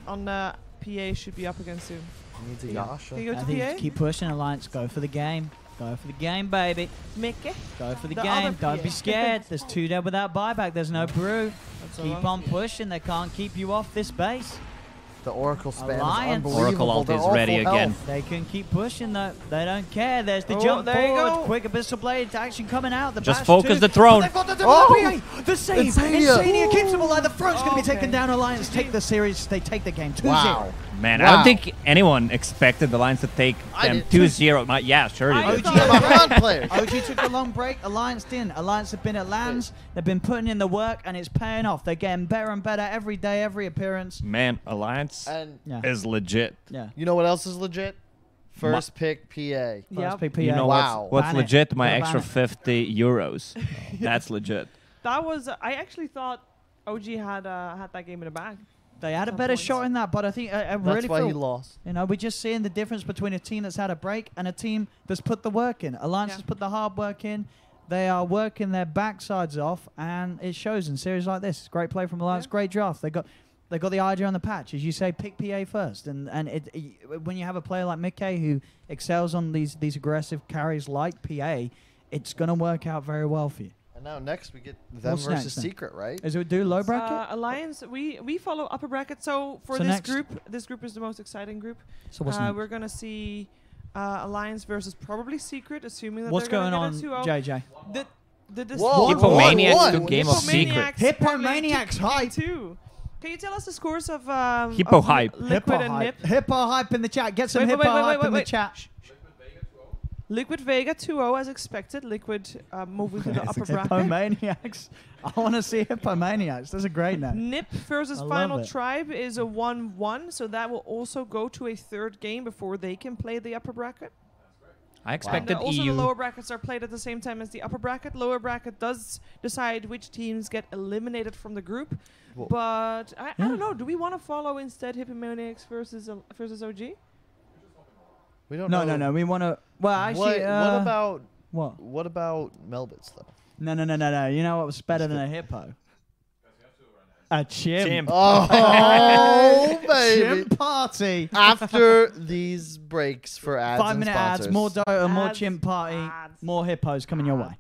on the PA should be up again soon. He needs a Can Yasha. you go I to think PA? keep pushing, Alliance. Go for the game. Go for the game, baby. Mickey. Go for the The game. other Don't be PA. scared. There's 2 dead without buyback. There's no brew. That's Keep on pushing. They can't keep you off this base. The oracle spam Alliance. is Oracle unbelievable. ult They're is all ready full again. health. They can keep pushing though. They don't care. There's the Oh, jump there you forward. go. Quick Abyssal Blade action coming out. The Just bash focus too. the throne. But they've got the Oh! PA. The save. Insania. Insania keeps them alive. The throne's going to be Okay. taken down. Alliance take the series. They take the game 2-0. Wow. Man, I Wow. don't think anyone expected the Lions to take I them did. 2-0. Yeah, sure I they did. thought- They're my round players. OG took a long break. Alliance didn't. Alliance have been at lands. They've been putting in the work, and it's paying off. They're getting better and better every day, every appearance. Man, Alliance And Yeah. is legit. Yeah. you know what else is legit? First pick PA. First pick PA. You know Wow. what's Ban it. legit? My Gotta extra ban 50 euros. That's legit. That was. I actually thought OG had that game in the bag. They had a Some better points. shot in that, but I think I That's really why he feel lost. you know, we're just seeing the difference between a team that's had a break and a team that's put the work in. Alliance Yeah. has put the hard work in. They are working their backsides off, and it shows in series like this. Great play from Alliance, Yeah. great draft. They got the idea on the patch, as you say, pick PA first. And when you have a player like Mickey who excels on these aggressive carries like PA, it's going to work out very well for you. And now next we get them What's versus next then? Secret, right? Is it do low bracket? Alliance. We follow upper bracket. So for So this next- group is the most exciting group. So what's We're gonna see Alliance versus probably Secret, assuming that what's they're going gonna on, get a 2-0. JJ? The Whoa, Hippomaniacs what? to Game of Secret. Hippomaniacs hype. too. Can you tell us the scores of Hippo of hype. Liquid and Nip? Hippo hype in the chat. Get some Wait, hippo wait, wait, hype wait, in the wait. chat. Liquid Vega 2-0 as expected. Liquid moving to the upper bracket. Hippomaniacs. I want to see Hippomaniacs. That's a great name. Nip versus I love Final it. Tribe is a 1-1, so that will also go to a third game before they can play the upper bracket. I And expected also the EU. lower brackets are played at the same time as the upper bracket. Lower bracket does decide which teams get eliminated from the group. Well- But I don't know. Do we want to follow instead Hippomaniacs versus OG? We don't No, know. no, no. We want to. Well, actually, what about Melbits though? No, no, no, no, no. You know what was better than a hippo? A chimp. Chimp. Oh, baby. Chimp party. After these breaks for ads 5-minute and ads, sponsors. more Dota, more Ads, Chimp Party, ads. more hippos coming your way.